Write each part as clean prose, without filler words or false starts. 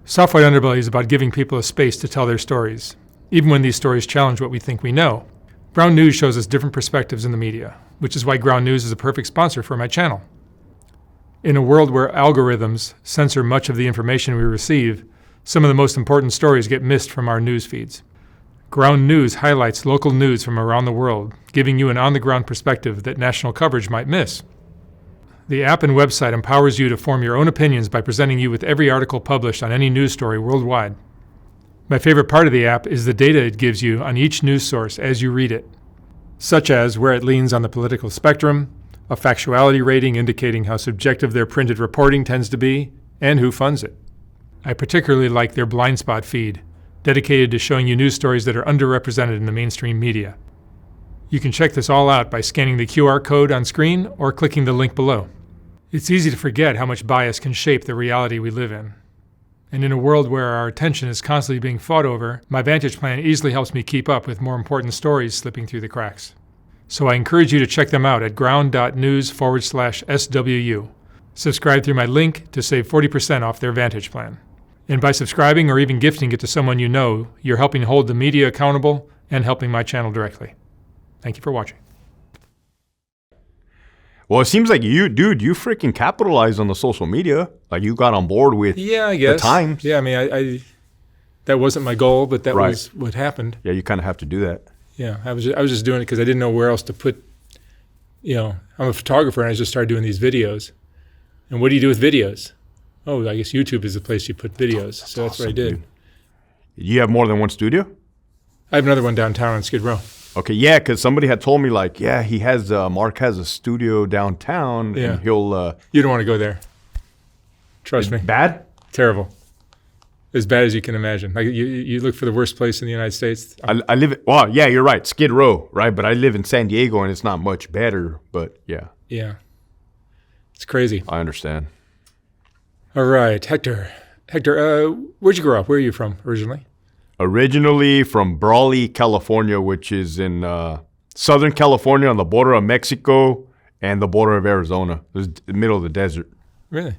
Soft White Underbelly is about giving people a space to tell their stories, even when these stories challenge what we think we know. Ground News shows us different perspectives in the media, which is why Ground News is a perfect sponsor for my channel. In a world where algorithms censor much of the information we receive, some of the most important stories get missed from our news feeds. Ground News highlights local news from around the world, giving you an on-the-ground perspective that national coverage might miss. The app and website empowers you to form your own opinions by presenting you with every article published on any news story worldwide. My favorite part of the app is the data it gives you on each news source as you read it, such as where it leans on the political spectrum, a factuality rating indicating how subjective their printed reporting tends to be, and who funds it. I particularly like their blind spot feed, dedicated to showing you news stories that are underrepresented in the mainstream media. You can check this all out by scanning the QR code on screen or clicking the link below. It's easy to forget how much bias can shape the reality we live in. And in a world where our attention is constantly being fought over, my Vantage Plan easily helps me keep up with more important stories slipping through the cracks. So I encourage you to check them out at ground.news/SWU. Subscribe through my link to save 40% off their Vantage Plan. And by subscribing or even gifting it to someone you know, you're helping hold the media accountable and helping my channel directly. Thank you for watching. Well, it seems like you freaking capitalized on the social media. Like you got on board with I guess. the times. Yeah, I mean, I that wasn't my goal, but that Right. was what happened. Yeah, you kind of have to do that. Yeah, I was just doing it because I didn't know where else to put, I'm a photographer and I just started doing these videos. And what do you do with videos? Oh, I guess YouTube is the place you put videos. So that's what I did. Dude. You have more than one studio? I have another one downtown on Skid Row. Okay, yeah, because somebody had told me like, yeah, he has, Mark has a studio downtown Yeah. and he'll. You don't want to go there. Trust me. Bad? Terrible. As bad as you can imagine. Like you look for the worst place in the United States. I live, well, yeah, you're right, Skid Row, right? But I live in San Diego and it's not much better, but yeah. Yeah. It's crazy. I understand. All right, Hector. Hector, where'd you grow up? Where are you from originally? Originally from Brawley, California, which is in Southern California on the border of Mexico and the border of Arizona. It's the middle of the desert. Really?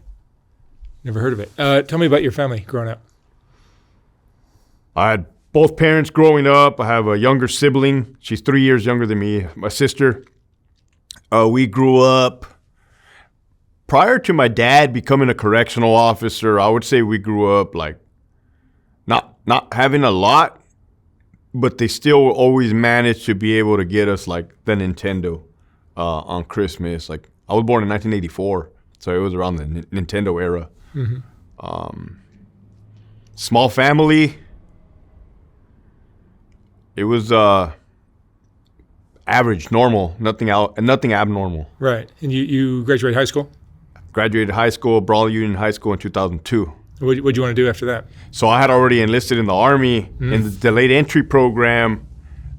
Never heard of it. Tell me about your family growing up. I had both parents growing up. I have a younger sibling. She's 3 years younger than me, my sister. We grew up, prior to my dad becoming a correctional officer, I would say we grew up like not having a lot, but they still always managed to be able to get us like the Nintendo on Christmas. Like I was born in 1984, so it was around the Nintendo era. Mm-hmm. Small family. It was average, normal, nothing abnormal. Right. And you graduated high school? Graduated high school, Brawley Union High School in 2002. What'd you want to do after that? So I had already enlisted in the Army in the delayed entry program.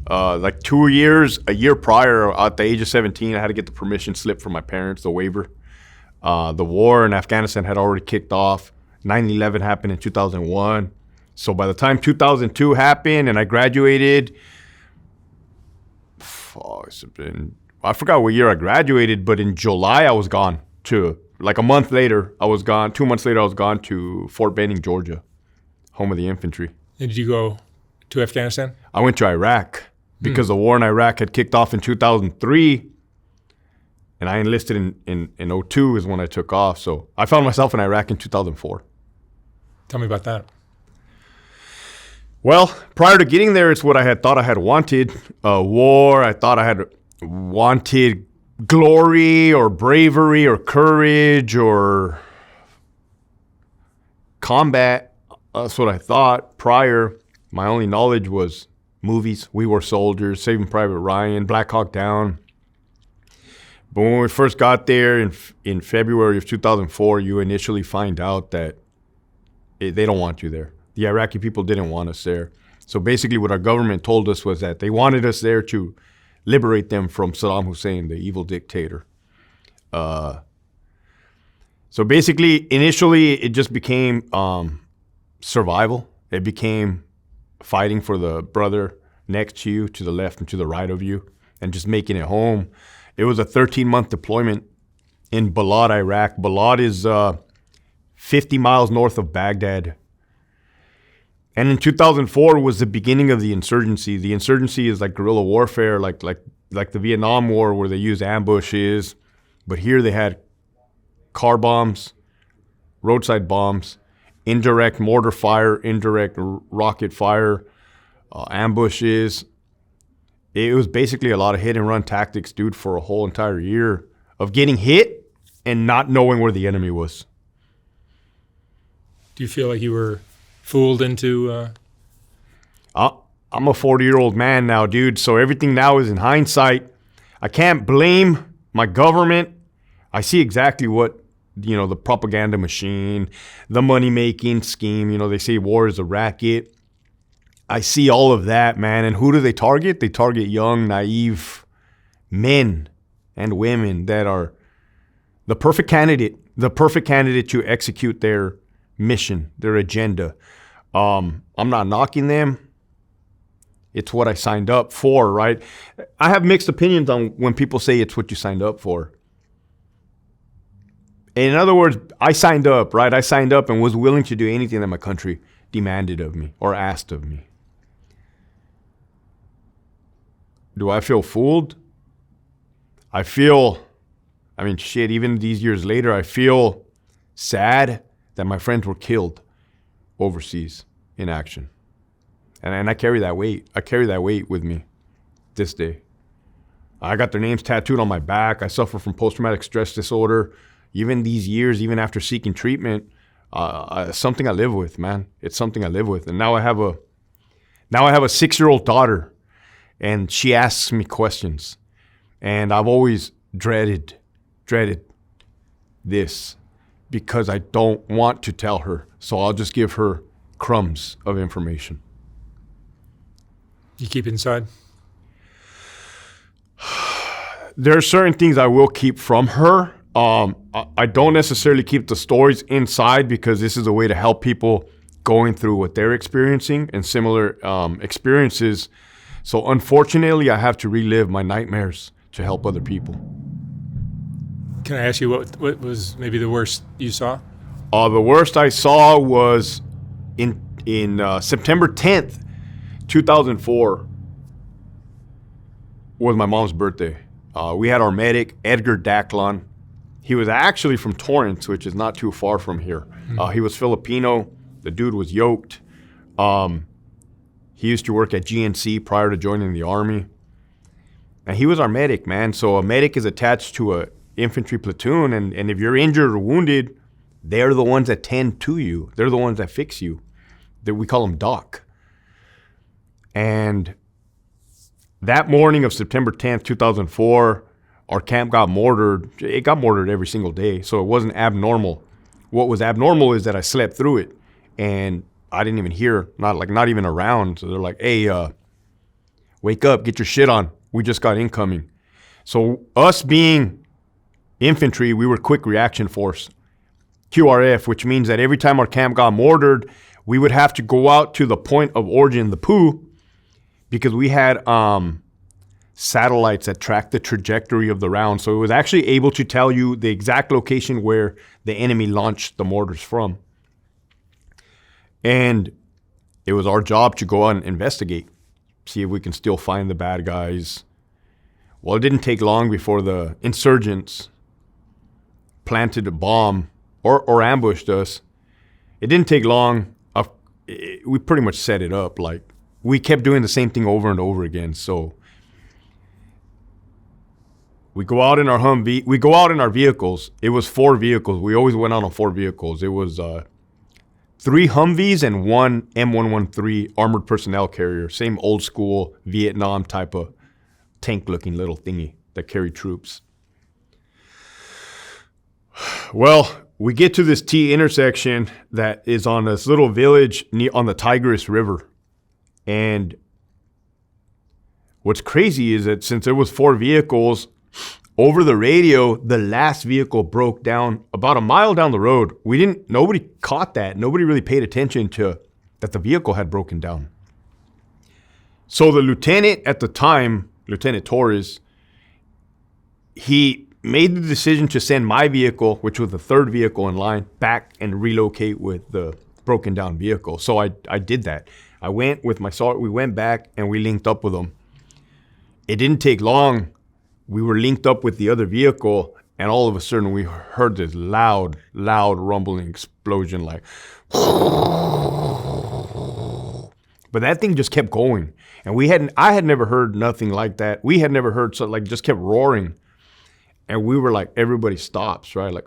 Like 2 years, a year prior, at the age of 17, I had to get the permission slip from my parents, the waiver. The war in Afghanistan had already kicked off. 9/11 happened in 2001. So by the time 2002 happened and I graduated, I forgot what year I graduated, but in July I was gone to, like a month later, I was gone. 2 months later, I was gone to Fort Benning, Georgia, home of the infantry. And did you go to Afghanistan? I went to Iraq because the war in Iraq had kicked off in 2003. And I enlisted in 2002 is when I took off. So I found myself in Iraq in 2004. Tell me about that. Well, prior to getting there, it's what I had thought I had wanted. War, I thought I had wanted glory or bravery or courage or combat. That's what I thought. Prior, my only knowledge was movies. We Were Soldiers, Saving Private Ryan, Black Hawk Down. But when we first got there in February of 2004, you initially find out that they don't want you there. The Iraqi people didn't want us there. So basically what our government told us was that they wanted us there to liberate them from Saddam Hussein, the evil dictator. So basically, initially, it just became survival. It became fighting for the brother next to you, to the left and to the right of you, and just making it home. It was a 13-month deployment in Balad, Iraq. Balad is 50 miles north of Baghdad. And in 2004 was the beginning of the insurgency. The insurgency is like guerrilla warfare, like the Vietnam War where they used ambushes. But here they had car bombs, roadside bombs, indirect mortar fire, indirect rocket fire, ambushes. It was basically a lot of hit and run tactics, dude, for a whole entire year of getting hit and not knowing where the enemy was. Do you feel like you were fooled into... I'm a 40-year-old man now, dude, so everything now is in hindsight. I can't blame my government. I see exactly what, the propaganda machine, the money-making scheme, they say war is a racket. I see all of that, man. And who do they target? They target young, naive men and women that are the perfect candidate to execute their mission, their agenda. I'm not knocking them. It's what I signed up for, right? I have mixed opinions on when people say it's what you signed up for. In other words, I signed up, right? I signed up and was willing to do anything that my country demanded of me or asked of me. Do I feel fooled? Even these years later, I feel sad that my friends were killed overseas in action. And I carry that weight. I carry that weight with me this day. I got their names tattooed on my back. I suffer from post-traumatic stress disorder. Even these years, even after seeking treatment, something I live with, man. It's something I live with. And now I have a 6-year-old daughter, and she asks me questions. And I've always dreaded this because I don't want to tell her. So I'll just give her crumbs of information. You keep it inside? There are certain things I will keep from her. I don't necessarily keep the stories inside because this is a way to help people going through what they're experiencing and similar experiences. So unfortunately, I have to relive my nightmares to help other people. Can I ask you what was maybe the worst you saw? The worst I saw was in September 10th, 2004 was my mom's birthday. We had our medic, Edgar Daclon. He was actually from Torrance, which is not too far from here. He was Filipino. The dude was yoked. He used to work at GNC prior to joining the Army. And he was our medic, man. So a medic is attached to a infantry platoon, and if you're injured or wounded, they're the ones that tend to you. They're the ones that fix you. We call them doc. And that morning of September 10th, 2004, our camp got mortared. It got mortared every single day, so it wasn't abnormal. What was abnormal is that I slept through it, and I didn't even hear, not even around. So they're like, hey, wake up, get your shit on. We just got incoming. So us being infantry, we were quick reaction force, QRF, which means that every time our camp got mortared, we would have to go out to the point of origin, the POO, because we had satellites that tracked the trajectory of the round. So it was actually able to tell you the exact location where the enemy launched the mortars from. And it was our job to go out and investigate, see if we can still find the bad guys. Well, it didn't take long before the insurgents planted a bomb or ambushed us. It didn't take long. We pretty much set it up. Like, we kept doing the same thing over and over again. So we go out in our Humvee. We go out in our vehicles. It was 4 vehicles. We always went out on 4 vehicles. It was 3 Humvees and 1 M113 armored personnel carrier. Same old school Vietnam type of tank-looking little thingy that carried troops. Well, we get to this T intersection that is on this little village on the Tigris River. And what's crazy is that since there was 4 vehicles, over the radio, the last vehicle broke down about a mile down the road. Nobody caught that. Nobody really paid attention to that the vehicle had broken down. So the lieutenant at the time, Lieutenant Torres, he made the decision to send my vehicle, which was the 3rd vehicle in line, back and relocate with the broken down vehicle. So I did that. I went with my sergeant. We went back and we linked up with them. It didn't take long. We were linked up with the other vehicle, and all of a sudden we heard this loud rumbling explosion, like. But that thing just kept going, and I had never heard nothing like that. We had never heard something like just kept roaring, and we were like, everybody stops, right? Like,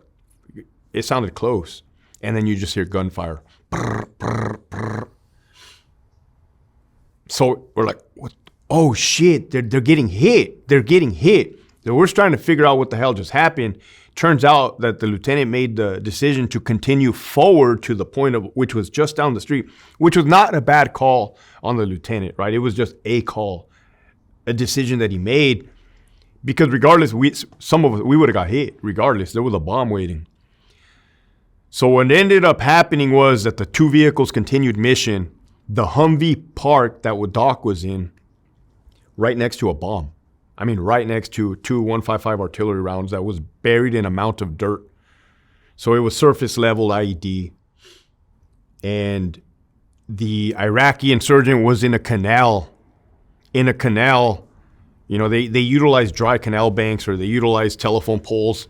it sounded close, and then you just hear gunfire. So we're like, what? Oh shit, they're getting hit. They're getting hit. So we're trying to figure out what the hell just happened. Turns out that the lieutenant made the decision to continue forward to the point of which was just down the street, which was not a bad call on the lieutenant, right? It was just a call, a decision that he made, because regardless, we would have got hit. Regardless, there was a bomb waiting. So what ended up happening was that the two vehicles continued mission. The Humvee parked that Doc was in right next to a bomb. I mean, right next to two 155 artillery rounds that was buried in a mound of dirt. So it was surface level IED. And the Iraqi insurgent was in a canal. In a canal, you know, they utilize dry canal banks, or they utilize telephone poles.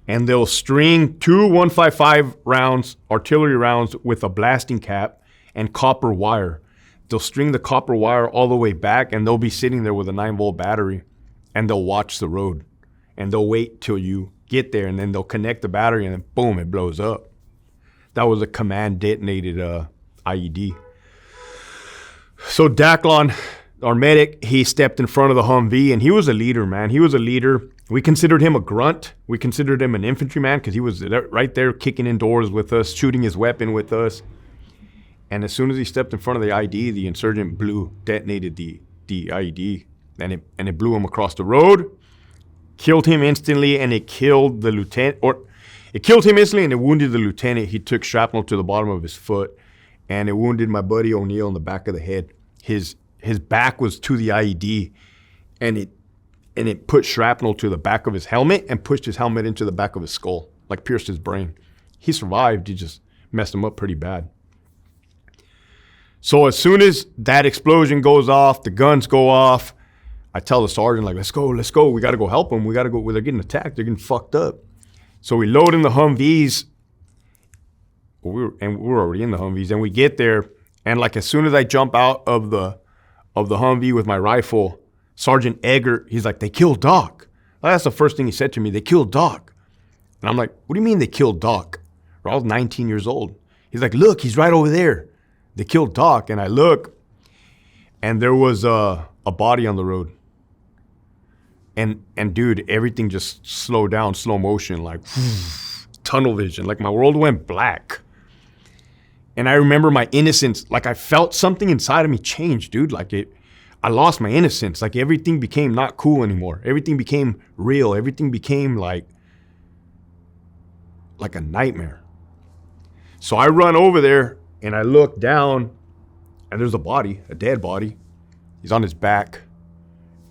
And they'll string two 155 rounds, artillery rounds, with a blasting cap and copper wire. They'll string the copper wire all the way back, and they'll be sitting there with a 9-volt battery, and they'll watch the road, and they'll wait till you get there, and then they'll connect the battery, and then boom, it blows up. That was a command detonated IED. So Daclon, our medic, he stepped in front of the Humvee, and he was a leader, man. He was a leader. We considered him a grunt. We considered him an infantryman because he was right there kicking in doors with us, shooting his weapon with us. And as soon as he stepped in front of the IED, the insurgent detonated the IED, and it blew him across the road, killed him instantly, and it killed the lieutenant, or it killed him instantly, and it wounded the lieutenant. He took shrapnel to the bottom of his foot, and it wounded my buddy O'Neill in the back of the head. His back was to the IED, and it put shrapnel to the back of his helmet and pushed his helmet into the back of his skull, like pierced his brain. He survived. He just messed him up pretty bad. So as soon as that explosion goes off, the guns go off, I tell the sergeant, like, let's go. We got to go help them. We got to go. They're getting attacked. They're getting fucked up. So we load in the Humvees. We're already in the Humvees. And we get there. And like, as soon as I jump out of the Humvee with my rifle, Sergeant Eggert, he's like, they killed Doc. That's the first thing he said to me. They killed Doc. And I'm like, what do you mean they killed Doc? I was 19 years old. He's like, look, he's right over there. They killed Doc. And I look, and there was a body on the road. And dude, everything just slowed down, slow motion, like tunnel vision. Like, my world went black. And I remember my innocence. Like, I felt something inside of me change, dude. Like, I lost my innocence. Like, everything became not cool anymore. Everything became real. Everything became like a nightmare. So I run over there and I look down, and there's a body, a dead body. He's on his back,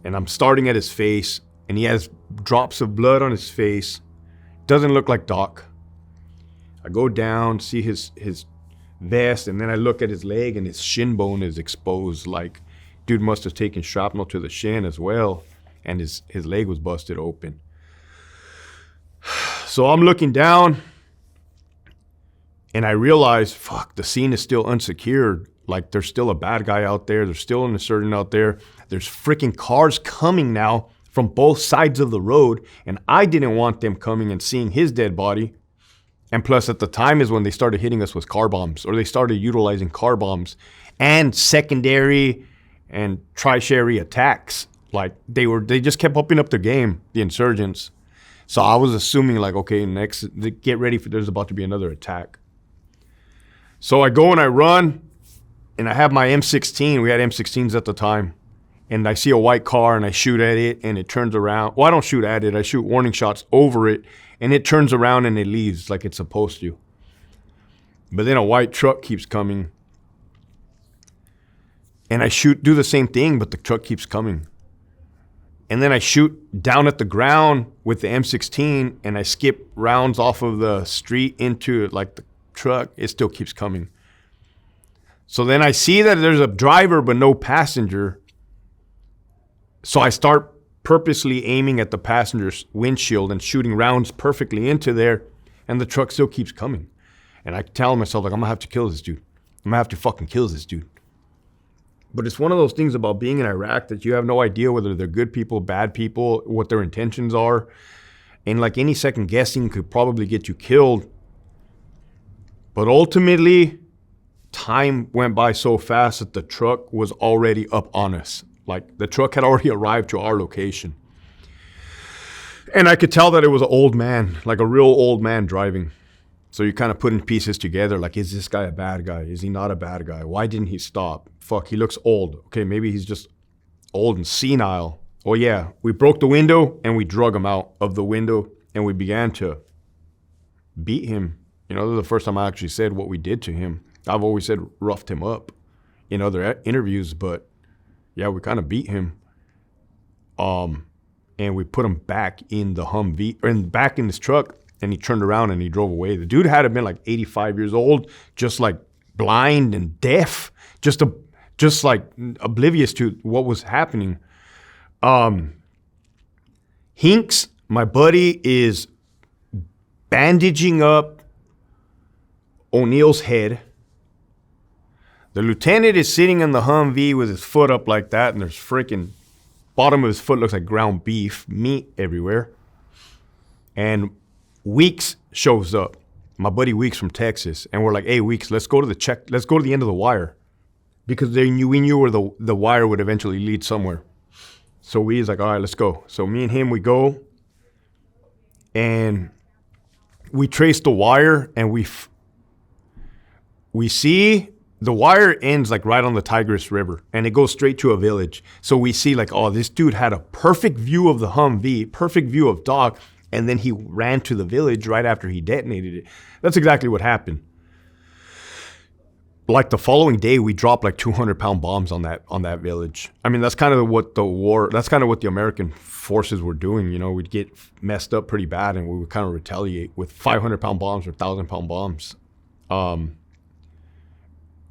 and I'm starting at his face, and he has drops of blood on his face. Doesn't look like Doc. I go down, see his vest, and then I look at his leg, and his shin bone is exposed. Like, dude must have taken shrapnel to the shin as well, and his leg was busted open. So I'm looking down, and I realize, fuck, the scene is still unsecured. Like, there's still a bad guy out there. There's still an insurgent out there. There's freaking cars coming now from both sides of the road, and I didn't want them coming and seeing his dead body. And plus, at the time is when they started hitting us with car bombs, or they started utilizing car bombs and secondary and tertiary attacks. Like, they just kept upping up their game, the insurgents. So I was assuming, like, okay, next, get ready for, there's about to be another attack. So I go and I run, and I have my M16. We had M16s at the time. And I see a white car, and I shoot at it, and it turns around. Well, I don't shoot at it. I shoot warning shots over it, and it turns around and it leaves like it's supposed to. But then a white truck keeps coming. And I do the same thing, but the truck keeps coming. And then I shoot down at the ground with the M16, and I skip rounds off of the street into, like, the truck. It still keeps coming. So then I see that there's a driver but no passenger. So I start purposely aiming at the passenger's windshield and shooting rounds perfectly into there, and the truck still keeps coming. And I tell myself, like, I'm gonna have to kill this dude. I'm gonna have to fucking kill this dude. But it's one of those things about being in Iraq that you have no idea whether they're good people, bad people, what their intentions are. And like any second guessing could probably get you killed. But ultimately, time went by so fast that the truck was already up on us. Like the truck had already arrived to our location. And I could tell that it was an old man, like a real old man driving. So you're kind of putting pieces together, like, is this guy a bad guy? Is he not a bad guy? Why didn't he stop? Fuck, he looks old. Okay, maybe he's just old and senile. Oh yeah, we broke the window and we drug him out of the window and we began to beat him. You know, this is the first time I actually said what we did to him. I've always said roughed him up in other interviews, but yeah, we kind of beat him. And we put him back in the Humvee, or back in his truck, and he turned around and he drove away. The dude had to have been like 85 years old, just like blind and deaf, just like oblivious to what was happening. Hinks, my buddy, is bandaging up O'Neill's head. The lieutenant is sitting in the Humvee with his foot up like that, and there's freaking bottom of his foot looks like ground beef, meat everywhere. And Weeks shows up, my buddy Weeks from Texas, and we're like, hey, Weeks, let's go to the end of the we because we knew where the wire would eventually lead somewhere. So we's like, all right, let's go. So me and him, we go, and we trace the wire, and we see the wire ends like right on the Tigris River, and it goes straight to a village. So we see like, oh, this dude had a perfect view of the Humvee, perfect view of Doc, and then he ran to the village right after he detonated it. That's exactly what happened. Like the following day, we dropped like 200-pound bombs on that village. I mean, that's kind of what the American forces were doing. You know, we'd get messed up pretty bad, and we would kind of retaliate with 500-pound bombs or 1,000-pound bombs.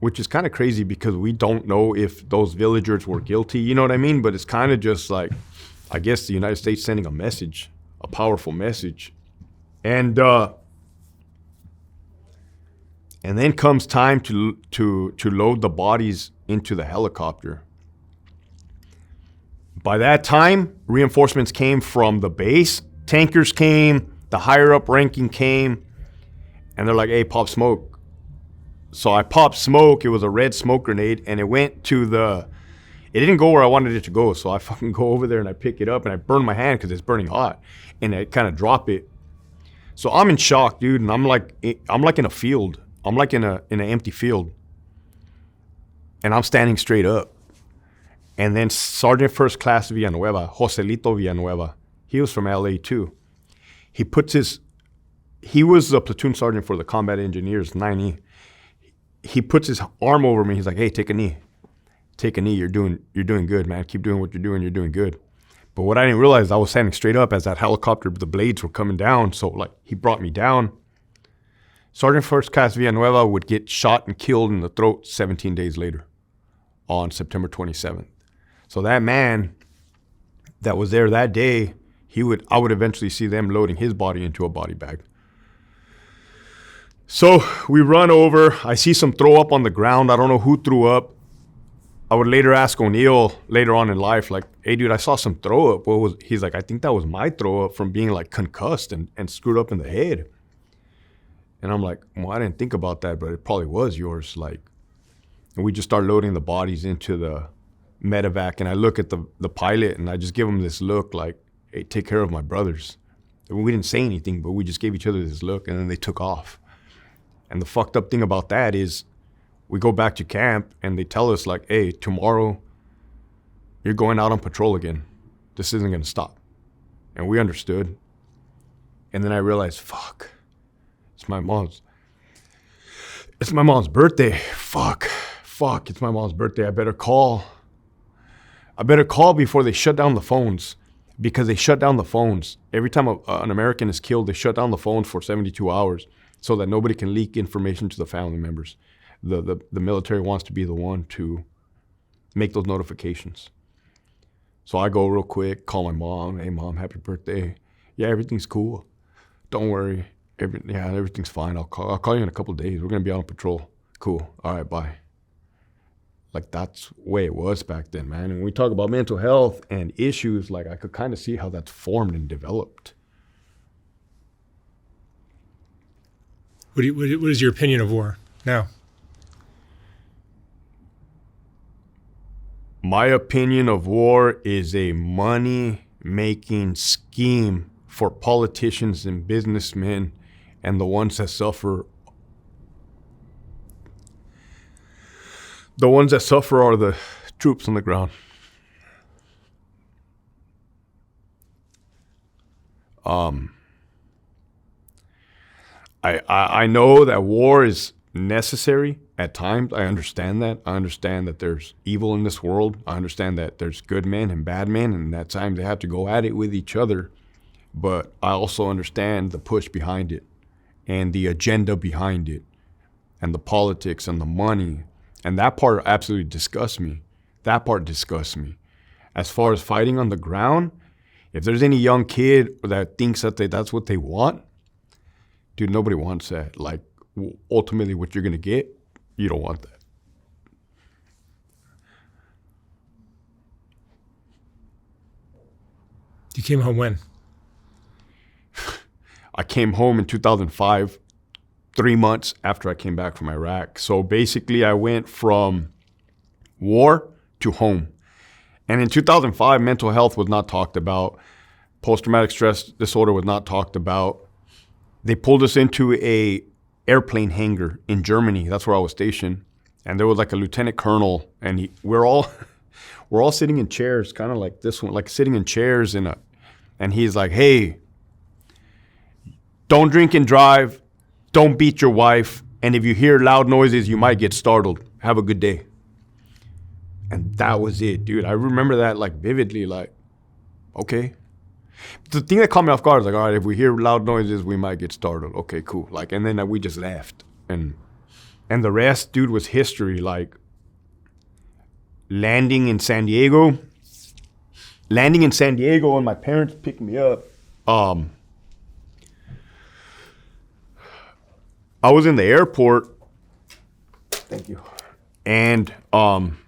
Which is kind of crazy because we don't know if those villagers were guilty, you know what I mean? But it's kind of just like, I guess the United States sending a message, a powerful message. And then comes time to load the bodies into the helicopter. By that time, reinforcements came from the base, tankers came, the higher up ranking came, and they're like, hey, pop smoke. So I popped smoke. It was a red smoke grenade, and it went to it didn't go where I wanted it to go. So I fucking go over there and I pick it up and I burn my hand because it's burning hot, and I kind of drop it. So I'm in shock, dude, and I'm like in a field. I'm like in an empty field, and I'm standing straight up. And then Sergeant First Class Villanueva, Joselito Villanueva, he was from LA too. He was the platoon sergeant for the combat engineers, 9E. He puts his arm over me. He's like, hey, take a knee. Take a knee. You're doing good, man. Keep doing what you're doing. You're doing good. But what I didn't realize, I was standing straight up as that helicopter, the blades were coming down. So like he brought me down. Sergeant First Class Villanueva would get shot and killed in the throat 17 days later on September 27th. So that man that was there that day, I would eventually see them loading his body into a body bag. So we run over. I see some throw up on the ground. I don't know who threw up. I would later ask O'Neill later on in life, like, hey, dude, I saw some throw up. He's like, I think that was my throw up from being like concussed and screwed up in the head. And I'm like, well, I didn't think about that, but it probably was yours. Like, and we just start loading the bodies into the medevac. And I look at the pilot and I just give him this look like, hey, take care of my brothers. And we didn't say anything, but we just gave each other this look, and then they took off. And the fucked up thing about that is we go back to camp and they tell us like, hey, tomorrow you're going out on patrol again. This isn't going to stop. And we understood. And then I realized, fuck, it's my mom's birthday. Fuck, it's my mom's birthday. I better call before they shut down the phones, because they shut down the phones. Every time an American is killed, they shut down the phones for 72 hours. So that nobody can leak information to the family members. the military wants to be the one to make those notifications. So I go real quick, call my mom. Hey, Mom, happy birthday. Yeah, everything's cool. Don't worry. Everything's fine. I'll call you in a couple of days. We're going to be out on patrol. Cool. All right, bye. Like, that's the way it was back then, man. And when we talk about mental health and issues, like, I could kind of see how that's formed and developed. What is your opinion of war now? My opinion of war is a money-making scheme for politicians and businessmen, and the ones that suffer. The ones that suffer are the troops on the ground. I know that war is necessary at times. I understand that. I understand that there's evil in this world. I understand that there's good men and bad men, and at times they have to go at it with each other. But I also understand the push behind it and the agenda behind it and the politics and the money. And that part absolutely disgusts me. That part disgusts me. As far as fighting on the ground, if there's any young kid that thinks that that's what they want, dude, nobody wants that. Like, ultimately what you're going to get, you don't want that. You came home when? I came home in 2005, 3 months after I came back from Iraq. So basically I went from war to home. And in 2005, mental health was not talked about. Post-traumatic stress disorder was not talked about. They pulled us into a airplane hangar in Germany. That's where I was stationed. And there was like a lieutenant colonel, and we're all sitting in chairs, kind of like this one, like sitting in chairs and he's like, hey, don't drink and drive. Don't beat your wife. And if you hear loud noises, you might get startled. Have a good day. And that was it, dude. I remember that like vividly, like, okay. The thing that caught me off guard is like, all right, if we hear loud noises, we might get startled. Okay, cool. Like, and then we just left. And the rest, dude, was history. Like, landing in San Diego and my parents picked me up. I was in the airport. Thank you. And on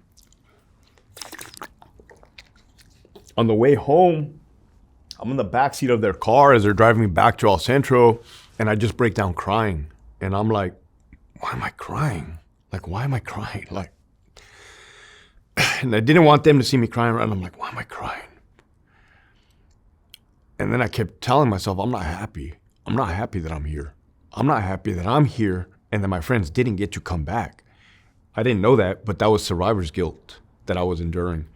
the way home, I'm in the backseat of their car as they're driving me back to El Centro, and I just break down crying. And I'm like, why am I crying? Like, why am I crying? Like, and I didn't want them to see me crying around. I'm like, why am I crying? And then I kept telling myself, I'm not happy. I'm not happy that I'm here. I'm not happy that I'm here and that my friends didn't get to come back. I didn't know that, but that was survivor's guilt that I was enduring.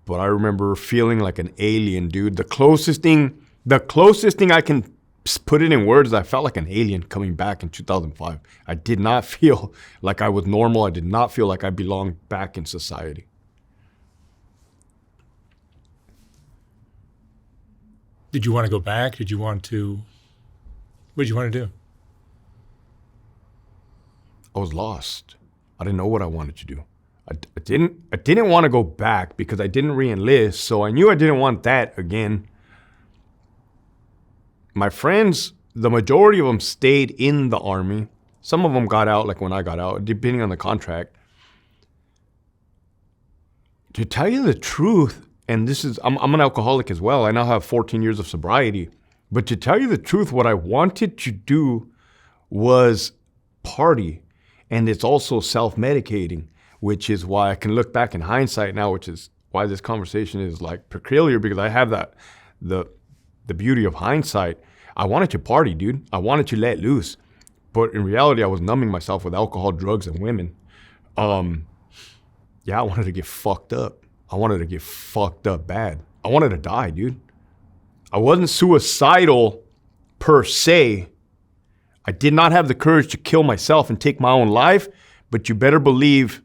But I remember feeling like an alien, dude. The closest thing I can put it in words is I felt like an alien coming back in 2005. I did not feel like I was normal. I did not feel like I belonged back in society. Did you want to go back? What did you want to do? I was lost. I didn't know what I wanted to do. I didn't want to go back because I didn't re-enlist, so I knew I didn't want that again. My friends, the majority of them stayed in the Army. Some of them got out, like when I got out, depending on the contract. To tell you the truth, and I'm an alcoholic as well. I now have 14 years of sobriety. But to tell you the truth, what I wanted to do was party. And it's also self-medicating, which is why I can look back in hindsight now, which is why this conversation is like peculiar, because I have that, the beauty of hindsight. I wanted to party, dude. I wanted to let loose. But in reality, I was numbing myself with alcohol, drugs, and women. I wanted to get fucked up. I wanted to get fucked up bad. I wanted to die, dude. I wasn't suicidal per se. I did not have the courage to kill myself and take my own life, but you better believe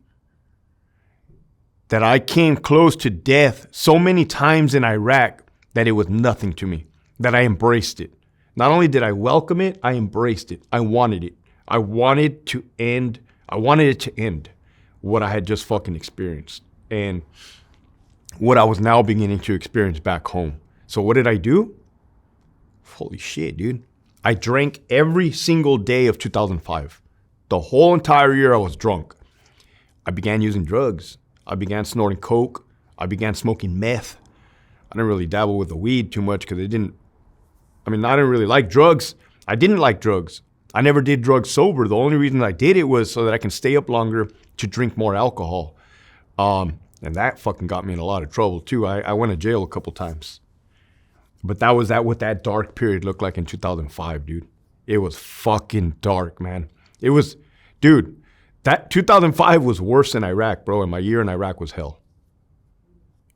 that I came close to death so many times in Iraq that it was nothing to me, that I embraced it. Not only did I welcome it, I embraced it. I wanted it. I wanted it to end what I had just fucking experienced and what I was now beginning to experience back home. So what did I do? Holy shit, dude. I drank every single day of 2005. The whole entire year I was drunk. I began using drugs. I began snorting coke. I began smoking meth. I didn't really dabble with the weed too much because I didn't really like drugs. I didn't like drugs. I never did drugs sober. The only reason I did it was so that I can stay up longer to drink more alcohol. And that fucking got me in a lot of trouble too. I went to jail a couple times. But that was what that dark period looked like in 2005, dude. It was fucking dark, man. It was, dude, that 2005 was worse than Iraq, bro, and my year in Iraq was hell.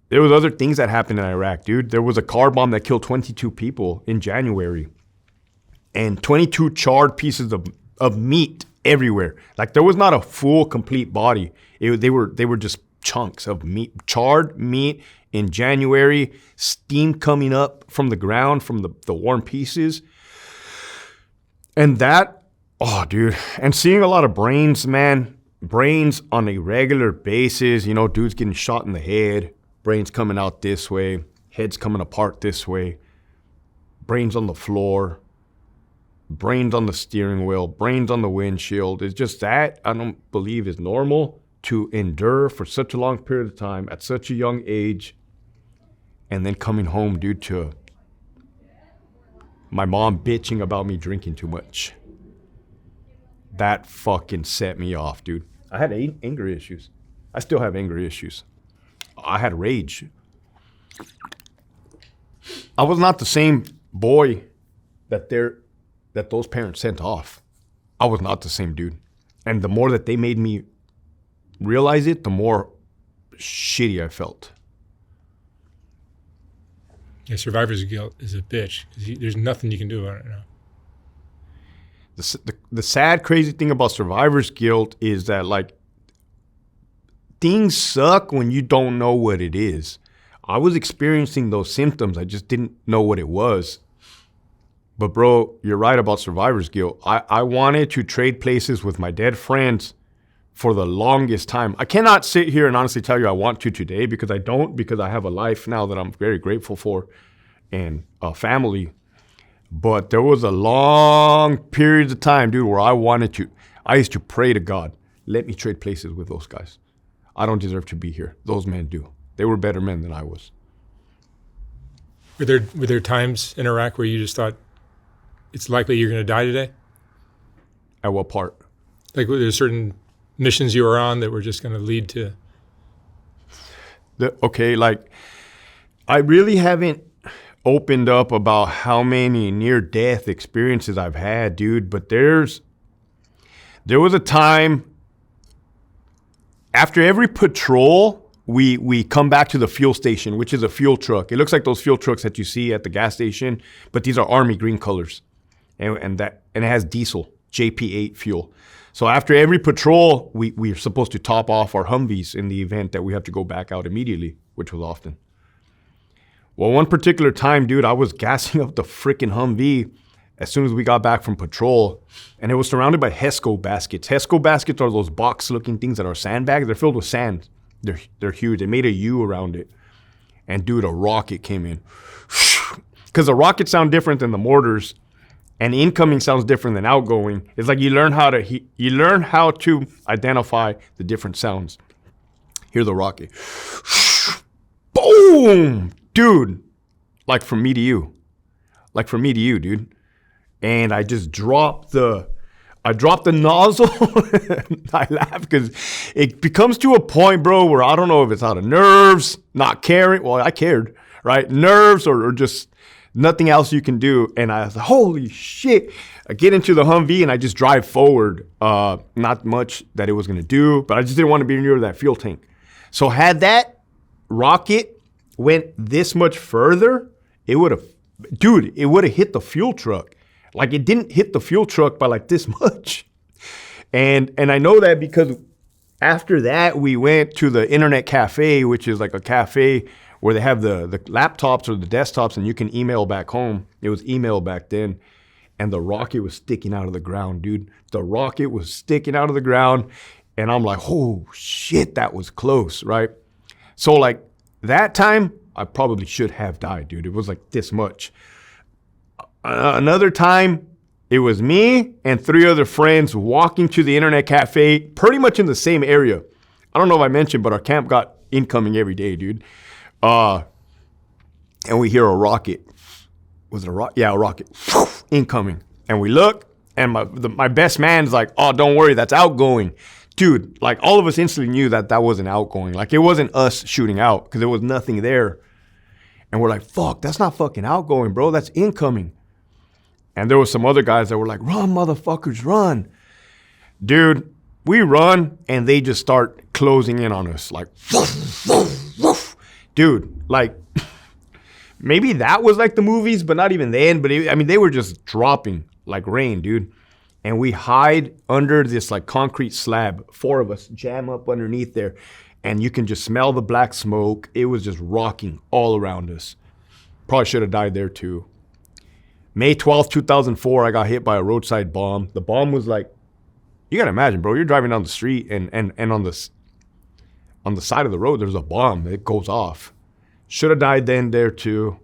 There was other things that happened in Iraq, dude. There was a car bomb that killed 22 people in January. And 22 charred pieces of meat everywhere. Like there was not a full, complete body. They were just chunks of meat, charred meat in January, steam coming up from the ground from the warm pieces. And that, oh, dude. And seeing a lot of brains, man. Brains on a regular basis. You know, dudes getting shot in the head. Brains coming out this way. Heads coming apart this way. Brains on the floor. Brains on the steering wheel, brains on the windshield. It's just that I don't believe is normal to endure for such a long period of time at such a young age and then coming home due to my mom bitching about me drinking too much. That fucking set me off, dude. I had anger issues. I still have anger issues. I had rage. I was not the same boy that those parents sent off. I was not the same dude. And the more that they made me realize it, the more shitty I felt. Yeah, survivor's guilt is a bitch. There's nothing you can do about it now. The sad, crazy thing about survivor's guilt is that, like, things suck when you don't know what it is. I was experiencing those symptoms. I just didn't know what it was. But bro, you're right about survivor's guilt. I wanted to trade places with my dead friends for the longest time. I cannot sit here and honestly tell you I want to today because I don't, because I have a life now that I'm very grateful for and a family. But there was a long period of time, dude, where I used to pray to God, let me trade places with those guys. I don't deserve to be here. Those men do. They were better men than I was. Were there times in Iraq where you just thought, it's likely you're going to die today? At what part? Like were there certain missions you were on that were just going to lead to? I really haven't opened up about how many near-death experiences I've had, dude. But there was a time after every patrol, we come back to the fuel station, which is a fuel truck. It looks like those fuel trucks that you see at the gas station, but these are Army green colors. And it has diesel, JP8 fuel. So after every patrol, we're supposed to top off our Humvees in the event that we have to go back out immediately, which was often. Well, one particular time, dude, I was gassing up the freaking Humvee as soon as we got back from patrol, and it was surrounded by HESCO baskets. HESCO baskets are those box-looking things that are sandbags. They're filled with sand. They're huge. They made a U around it. And dude, a rocket came in. Because the rockets sound different than the mortars. And incoming sounds different than outgoing. It's like you learn how to identify the different sounds. Hear the rocket. Boom! Dude. Like from me to you. Dude. And I just dropped the nozzle. I laugh because it becomes to a point, bro, where I don't know if it's out of nerves, not caring. Well, I cared, right? Nerves or just nothing else you can do. And I was like, holy shit. I get into the Humvee and I just drive forward. Not much that it was going to do, but I just didn't want to be near that fuel tank. So had that rocket went this much further, it would have hit the fuel truck. Like it didn't hit the fuel truck by like this much. And I know that because after that, we went to the internet cafe, which is like a cafe where they have the laptops or the desktops and you can email back home. It was email back then. and the rocket was sticking out of the ground, dude. The rocket was sticking out of the ground, and I'm like, oh shit, that was close, right? So like that time, I probably should have died, dude. It was like this much. Another time, it was me and 3 other friends walking to the internet cafe, pretty much in the same area. I don't know if I mentioned, but our camp got incoming every day, dude. And we hear a rocket. Was it a rocket? Yeah, a rocket. Incoming. And we look, and my best man's like, oh, don't worry, that's outgoing. Dude, like all of us instantly knew that that wasn't outgoing. Like it wasn't us shooting out because there was nothing there. And we're like, fuck, that's not fucking outgoing, bro. That's incoming. And there was some other guys that were like, run, motherfuckers, run. Dude, we run and they just start closing in on us. Like, woof, woof, woof. Dude, like, maybe that was like the movies, but not even then. But they were just dropping like rain, dude. And we hide under this like concrete slab. 4 of us jam up underneath there. And you can just smell the black smoke. It was just rocking all around us. Probably should have died there too. May 12th, 2004, I got hit by a roadside bomb. The bomb was like, you gotta imagine, bro, you're driving down the street and on the side of the road, there's a bomb. It goes off. Should have died then there too.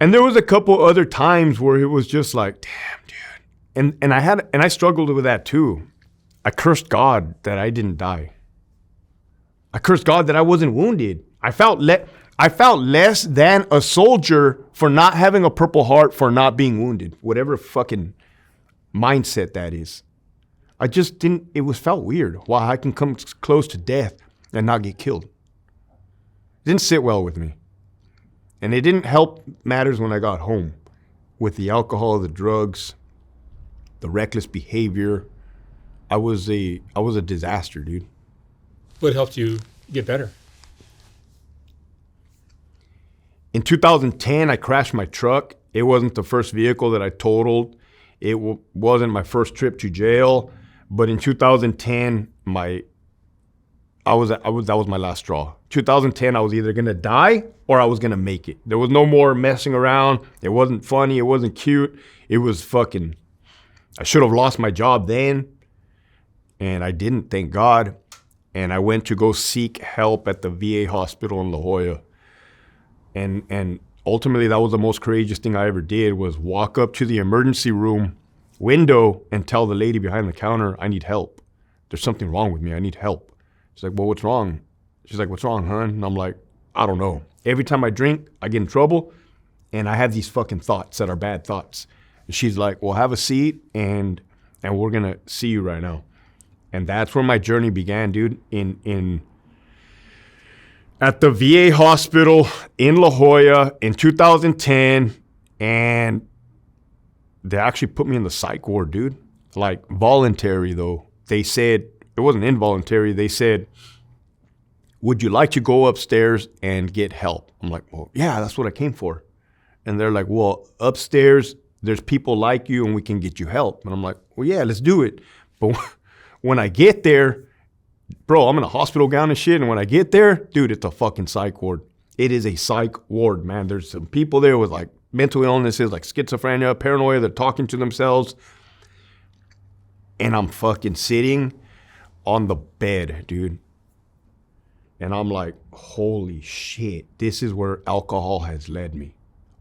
And there was a couple other times where it was just like, damn, dude. And I struggled with that too. I cursed God that I didn't die. I cursed God that I wasn't wounded. I felt less than a soldier for not having a Purple Heart, for not being wounded. Whatever fucking mindset that is. I just didn't, felt weird. Why I can come close to death and not get killed. It didn't sit well with me. And it didn't help matters when I got home with the alcohol, the drugs, the reckless behavior. I was a disaster, dude. What helped you get better? In 2010, I crashed my truck. It wasn't the first vehicle that I totaled. It wasn't my first trip to jail. But in 2010, that was my last straw. 2010, I was either gonna die or I was gonna make it. There was no more messing around. It wasn't funny. It wasn't cute. It was fucking. I should have lost my job then, and I didn't. Thank God. And I went to go seek help at the VA hospital in La Jolla. And ultimately, that was the most courageous thing I ever did, was walk up to the emergency room window and tell the lady behind the counter, I need help. There's something wrong with me. I need help. She's like, well, what's wrong? She's like, what's wrong, hon? And I'm like, I don't know. Every time I drink, I get in trouble, and I have these fucking thoughts that are bad thoughts. And she's like, well, have a seat, and we're going to see you right now. And that's where my journey began, dude, at the VA hospital in La Jolla in 2010, and they actually put me in the psych ward, dude. Like, voluntary, though. They said, it wasn't involuntary. They said, would you like to go upstairs and get help? I'm like, well, yeah, that's what I came for. And they're like, well, upstairs, there's people like you and we can get you help. And I'm like, well, yeah, let's do it. But when I get there, bro, I'm in a hospital gown and shit. And when I get there, dude, it's a fucking psych ward. It is a psych ward, man. There's some people there with like mental illnesses, like schizophrenia, paranoia. They're talking to themselves. And I'm fucking sitting on the bed, dude. And I'm like, holy shit, this is where alcohol has led me.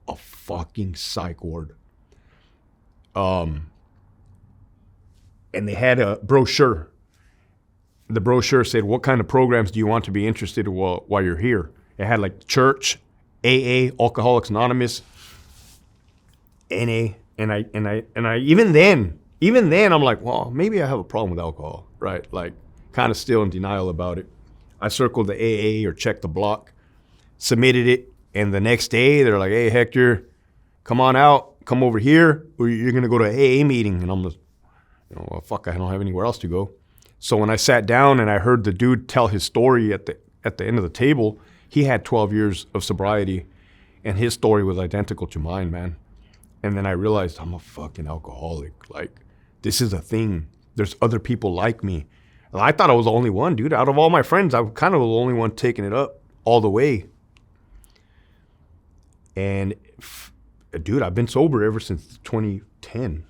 A fucking psych ward. And they had a brochure. The brochure said, what kind of programs do you want to be interested in while you're here? It had like church, AA, Alcoholics Anonymous, NA. And I even then, I'm like, well, maybe I have a problem with alcohol, right? Like, kind of still in denial about it. I circled the AA or checked the block, submitted it, and the next day they're like, hey, Hector, come on out, come over here, or you're going to go to an AA meeting. And I'm just, well, fuck, I don't have anywhere else to go. So when I sat down and I heard the dude tell his story at the end of the table, he had 12 years of sobriety, and his story was identical to mine, man. And then I realized I'm a fucking alcoholic. Like, this is a thing. There's other people like me. And I thought I was the only one, dude. Out of all my friends, I was kind of the only one taking it up all the way. And Dude, I've been sober ever since 2010.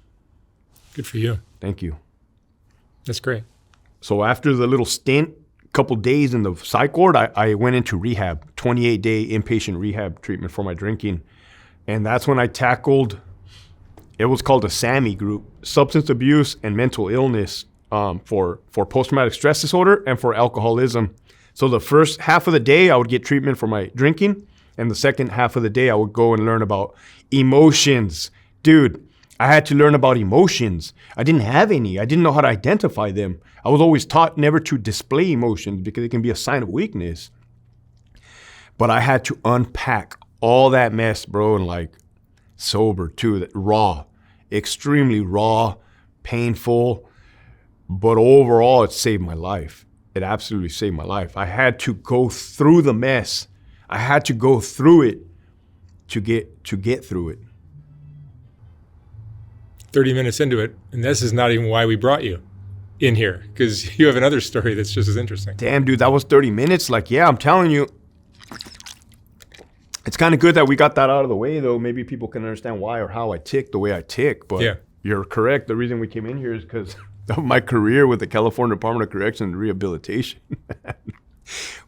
Good for you. Thank you. That's great. So after the little stint, couple days in the psych ward, I went into rehab, 28-day inpatient rehab treatment for my drinking. And that's when I tackled, it was called a SAMI group, substance abuse and mental illness, for post-traumatic stress disorder and for alcoholism. So the first half of the day, I would get treatment for my drinking. And the second half of the day, I would go and learn about emotions. Dude, I had to learn about emotions. I didn't have any. I didn't know how to identify them. I was always taught never to display emotions because it can be a sign of weakness. But I had to unpack all that mess, bro, and like sober too, that raw, extremely raw, painful. But overall, it saved my life. It absolutely saved my life. I had to go through the mess. I had to go through it to get through it. 30 minutes into it, and this is not even why we brought you in here, because you have another story that's just as interesting. Damn, dude, that was 30 minutes. Like, yeah, I'm telling you. It's kind of good that we got that out of the way, though. Maybe people can understand why or how I tick the way I tick. But yeah, you're correct. The reason we came in here is because of my career with the California Department of Corrections and Rehabilitation,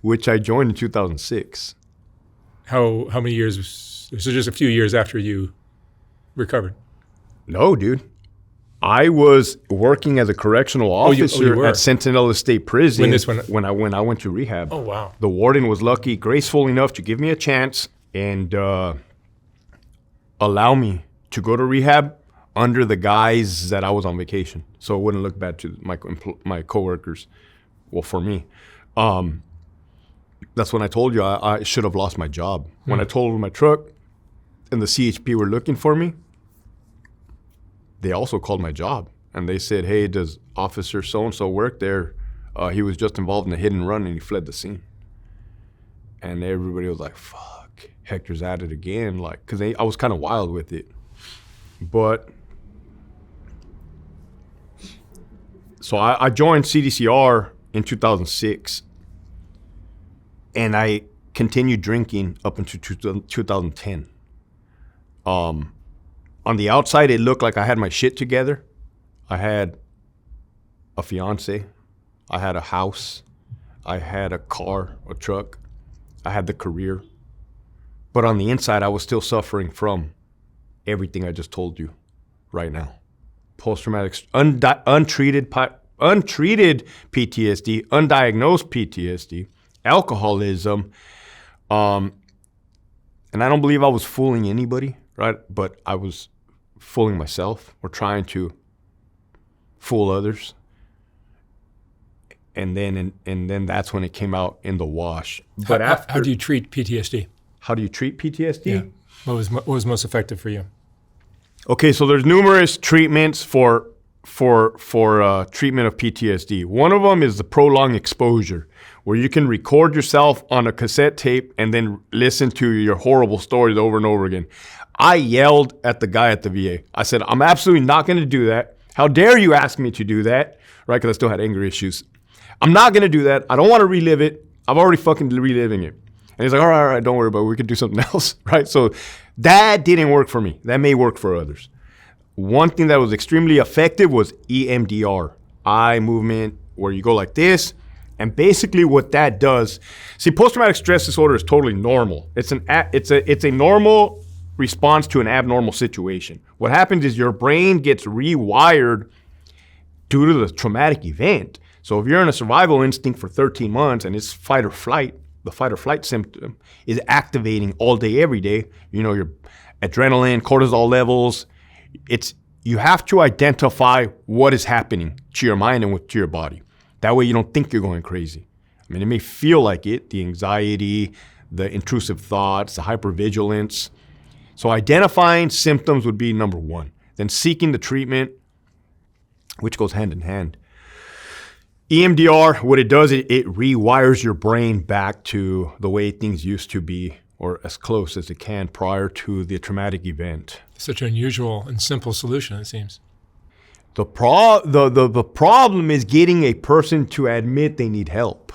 which I joined in 2006. How many years? So just a few years after you recovered. No, dude. I was working as a correctional officer at Centinela State Prison when I went to rehab. Oh, wow. The warden was lucky, graceful enough to give me a chance and allow me to go to rehab under the guise that I was on vacation. So it wouldn't look bad to my coworkers. Well, for me. That's when I told you I should have lost my job. When I totaled my truck and the CHP were looking for me, they also called my job. And they said, hey, does Officer so-and-so work there? He was just involved in a hit and run and he fled the scene. And everybody was like, fuck, Hector's at it again. Like, because I was kind of wild with it. But, so I joined CDCR in 2006. And I continued drinking up until 2010. On the outside, it looked like I had my shit together. I had a fiance. I had a house. I had a car, a truck. I had the career. But on the inside, I was still suffering from everything I just told you right now. Post-traumatic, untreated PTSD, undiagnosed PTSD, alcoholism. And I don't believe I was fooling anybody, right? But I was fooling myself or trying to fool others. And then that's when it came out in the wash. But how do you treat PTSD? How do you treat PTSD? Yeah. What was most effective for you? Okay, so there's numerous treatments for treatment of PTSD. One of them is the prolonged exposure, where you can record yourself on a cassette tape and then listen to your horrible stories over and over again. I yelled at the guy at the VA. I said, I'm absolutely not going to do that. How dare you ask me to do that? Right? Because I still had anger issues. I'm not going to do that. I don't want to relive it. I've already fucking reliving it. And he's like, all right, don't worry about it. We could do something else, right? So that didn't work for me. That may work for others. One thing that was extremely effective was EMDR, eye movement, where you go like this. And basically what that does, see, post-traumatic stress disorder is totally normal. It's a normal response to an abnormal situation. What happens is your brain gets rewired due to the traumatic event. So if you're in a survival instinct for 13 months and it's fight or flight, the fight or flight symptom is activating all day, every day. You know, your adrenaline, cortisol levels. You have to identify what is happening to your mind and to your body. That way you don't think you're going crazy. I mean, it may feel like it, the anxiety, the intrusive thoughts, the hypervigilance. So identifying symptoms would be number one. Then seeking the treatment, which goes hand in hand. EMDR, what it does, it rewires your brain back to the way things used to be, or as close as it can prior to the traumatic event. Such an unusual and simple solution, it seems. The problem is getting a person to admit they need help.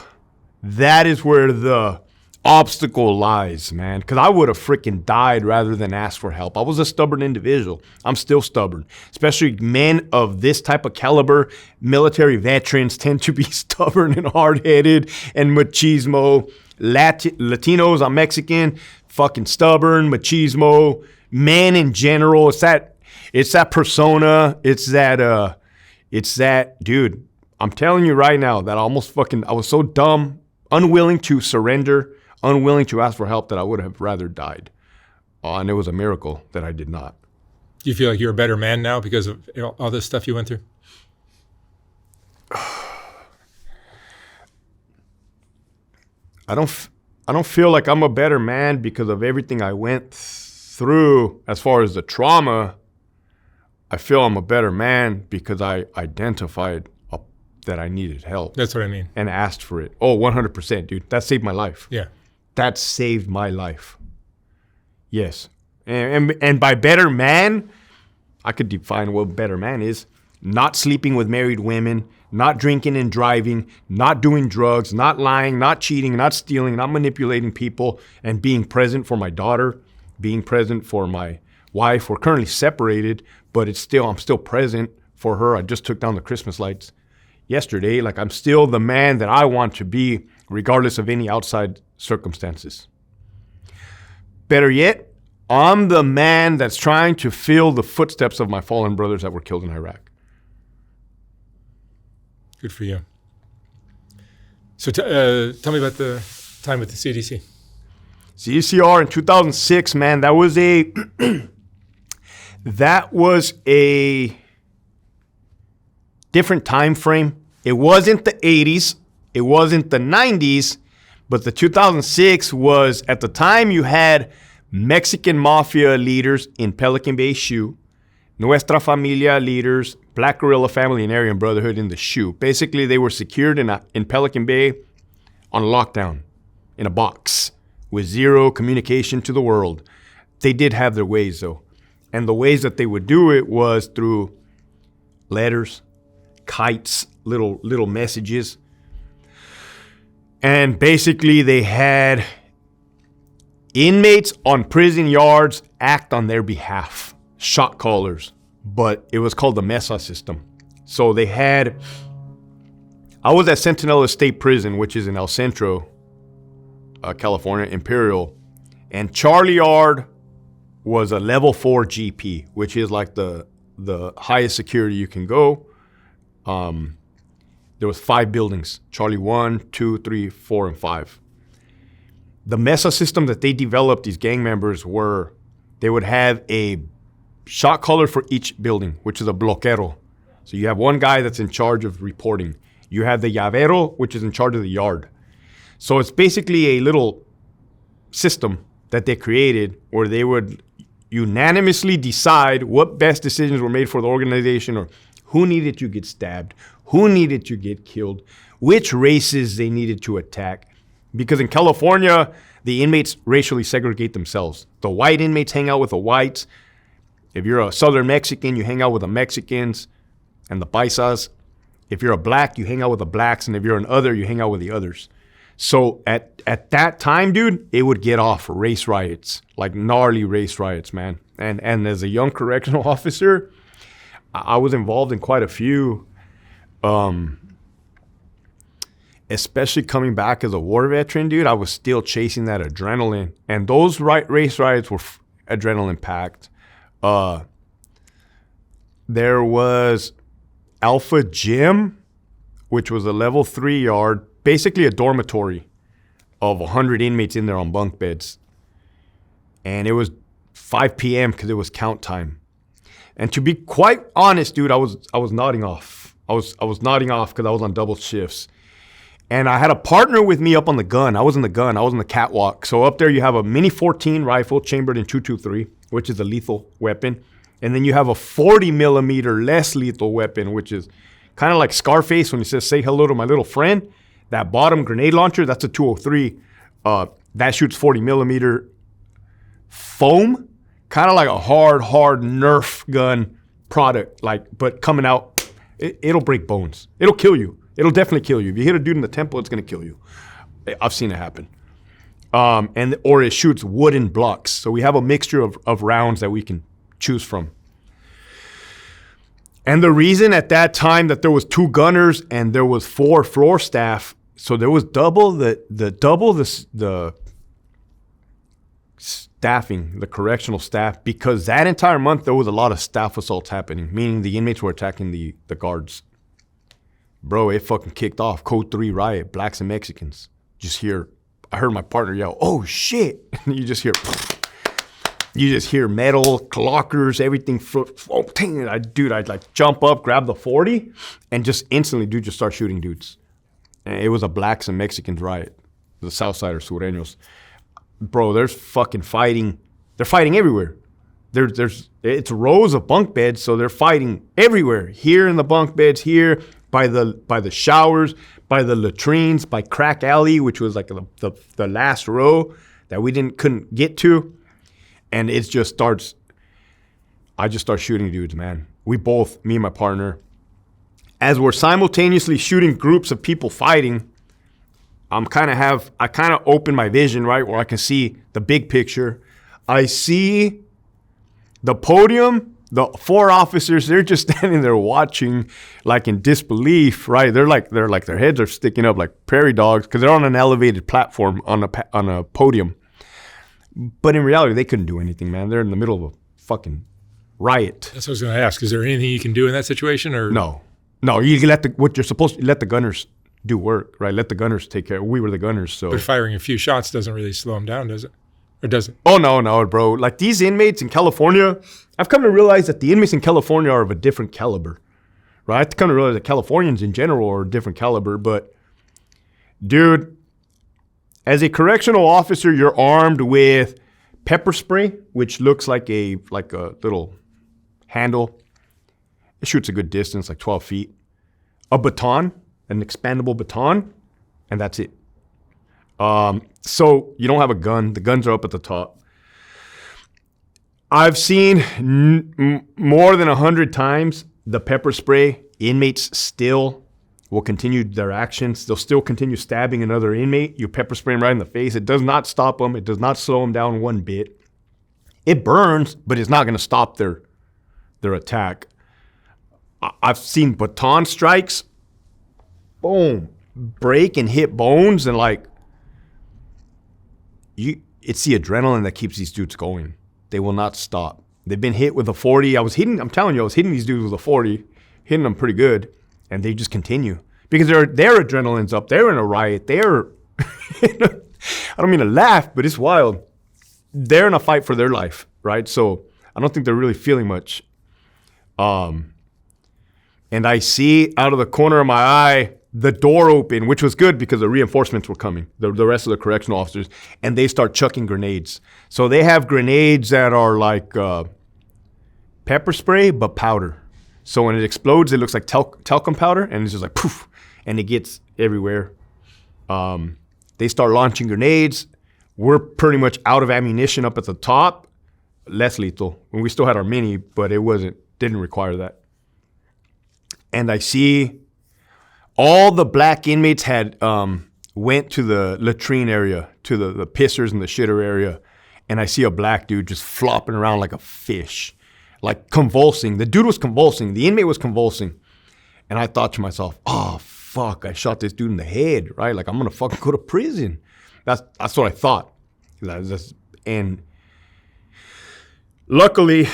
That is where the obstacle lies, man. Because I would have freaking died rather than ask for help. I was a stubborn individual. I'm still stubborn. Especially men of this type of caliber. Military veterans tend to be stubborn and hard-headed and machismo. Latinos, I'm Mexican, fucking stubborn, machismo. Men in general, it's that persona. It's that, dude. I'm telling you right now that I was so dumb, unwilling to surrender, unwilling to ask for help that I would have rather died. And it was a miracle that I did not. Do you feel like you're a better man now because of all this stuff you went through? I don't feel like I'm a better man because of everything I went through as far as the trauma. I feel I'm a better man because I identified that I needed help. That's what I mean. And asked for it. Oh, 100%, dude. That saved my life. Yeah. That saved my life. Yes. And by better man, I could define what better man is. Not sleeping with married women, not drinking and driving, not doing drugs, not lying, not cheating, not stealing, not manipulating people, and being present for my daughter, being present for my wife. We're currently separated, but I'm still present for her. I just took down the Christmas lights yesterday. Like, I'm still the man that I want to be, regardless of any outside circumstances. Better yet, I'm the man that's trying to fill the footsteps of my fallen brothers that were killed in Iraq. Good for you. So tell me about the time with the CDC. CDCR in 2006, man, that was a different time frame. It wasn't the 80s, it wasn't the 90s, but the 2006 was, at the time, you had Mexican mafia leaders in Pelican Bay SHU, Nuestra Familia leaders, Black Guerrilla Family and Aryan Brotherhood in the SHU. Basically, they were secured in Pelican Bay on lockdown in a box with zero communication to the world. They did have their ways, though. And the ways that they would do it was through letters, kites, little messages. And basically they had inmates on prison yards act on their behalf, shot callers, but it was called the MESA system. So I was at Centinela State Prison, which is in El Centro, California, Imperial, and Charlie Yard was a level 4 GP, which is like the highest security you can go. There was 5 buildings, Charlie 1, 2, 3, 4, and 5. The MESA system that they developed, these gang members, they would have a shot caller for each building, which is a bloquero. So you have one guy that's in charge of reporting. You have the llavero, which is in charge of the yard. So it's basically a little system that they created where they would unanimously decide what best decisions were made for the organization, or who needed to get stabbed, who needed to get killed, which races they needed to attack. Because in California, the inmates racially segregate themselves. The white inmates hang out with the whites. If you're a Southern Mexican, you hang out with the Mexicans and the paisas. If you're a black, you hang out with the blacks. And if you're an other, you hang out with the others. So at that time, dude, it would get off race riots, like gnarly race riots, man. And as a young correctional officer, I was involved in quite a few, especially coming back as a war veteran, dude. I was still chasing that adrenaline. And those race riots were adrenaline packed. There was Alpha Gym, which was a level 3 yard, basically a dormitory of 100 inmates in there on bunk beds. And it was 5 p.m. because it was count time. And to be quite honest, dude, I was nodding off. I was nodding off because I was on double shifts. And I had a partner with me up on the gun. I was in the catwalk. So up there you have a Mini 14 rifle chambered in .223, which is a lethal weapon. And then you have a 40 millimeter less lethal weapon, which is kind of like Scarface when he says, "Say hello to my little friend." That bottom grenade launcher, that's a 203. That shoots 40 millimeter foam, kind of like a hard Nerf gun product, but coming out, it'll break bones. It'll kill you. It'll definitely kill you. If you hit a dude in the temple, it's going to kill you. I've seen it happen. or it shoots wooden blocks. So we have a mixture of rounds that we can choose from. And the reason at that time that there was 2 gunners and there was 4 floor staff, so there was double the staffing, the correctional staff, because that entire month there was a lot of staff assaults happening, meaning the inmates were attacking the guards. Bro, it fucking kicked off. Code 3 riot, blacks and Mexicans. I heard my partner yell, "Oh shit!" And you just hear metal, lockers, everything. I'd like jump up, grab the 40, and just instantly, just start shooting dudes. And it was a blacks and Mexicans riot, the Southsiders, Sureños. Bro, there's fucking fighting. They're fighting everywhere. It's rows of bunk beds, so they're fighting everywhere. Here in the bunk beds, here by the showers, by the latrines, by Crack Alley, which was like the last row that we couldn't get to. And it just starts, I just start shooting dudes, man. Me and my partner, as we're simultaneously shooting groups of people fighting, I kind of open my vision, right, where I can see the big picture. I see the podium, the 4 officers, they're just standing there watching like in disbelief, right? They're like their heads are sticking up like prairie dogs because they're on an elevated platform on a podium. But in reality, they couldn't do anything, man. They're in the middle of a fucking riot. That's what I was going to ask. Is there anything you can do in that situation, or no? You let the gunners do work, right? Let the gunners take care. We were the gunners, so. But firing a few shots doesn't really slow them down, does it? Or does it? Oh no, bro. Like these inmates in California, I've come to realize that the inmates in California are of a different caliber, right? I've come to realize that Californians in general are a different caliber, but dude, as a correctional officer, you're armed with pepper spray, which looks like a little handle. It shoots a good distance, like 12 feet. A baton, an expandable baton, and that's it. So you don't have a gun. The guns are up at the top. I've seen more than 100 times the pepper spray. Inmates still will continue their actions. They'll still continue stabbing another inmate. You pepper spray them right in the face. It does not stop them. It does not slow them down one bit. It burns, but it's not going to stop their attack. I've seen baton strikes, boom, break and hit bones, and it's the adrenaline that keeps these dudes going. They will not stop. They've been hit with a 40. I was hitting these dudes with a 40, hitting them pretty good, and they just continue because their adrenaline's up. They're in a riot. They're, I don't mean to laugh, but it's wild. They're in a fight for their life, right? So I don't think they're really feeling much. And I see out of the corner of my eye the door open, which was good because the reinforcements were coming, the rest of the correctional officers, and they start chucking grenades. So they have grenades that are like pepper spray, but powder. So when it explodes, it looks like talcum powder, and it's just like poof, and it gets everywhere. They start launching grenades. We're pretty much out of ammunition up at the top. Less lethal. And we still had our mini, but it didn't require that. And I see all the black inmates had went to the latrine area, to the pissers and the shitter area, and I see a black dude just flopping around like a fish, like convulsing. The dude was convulsing. The inmate was convulsing. And I thought to myself, oh, fuck, I shot this dude in the head, right? Like, I'm going to fucking go to prison. That's what I thought. And luckily,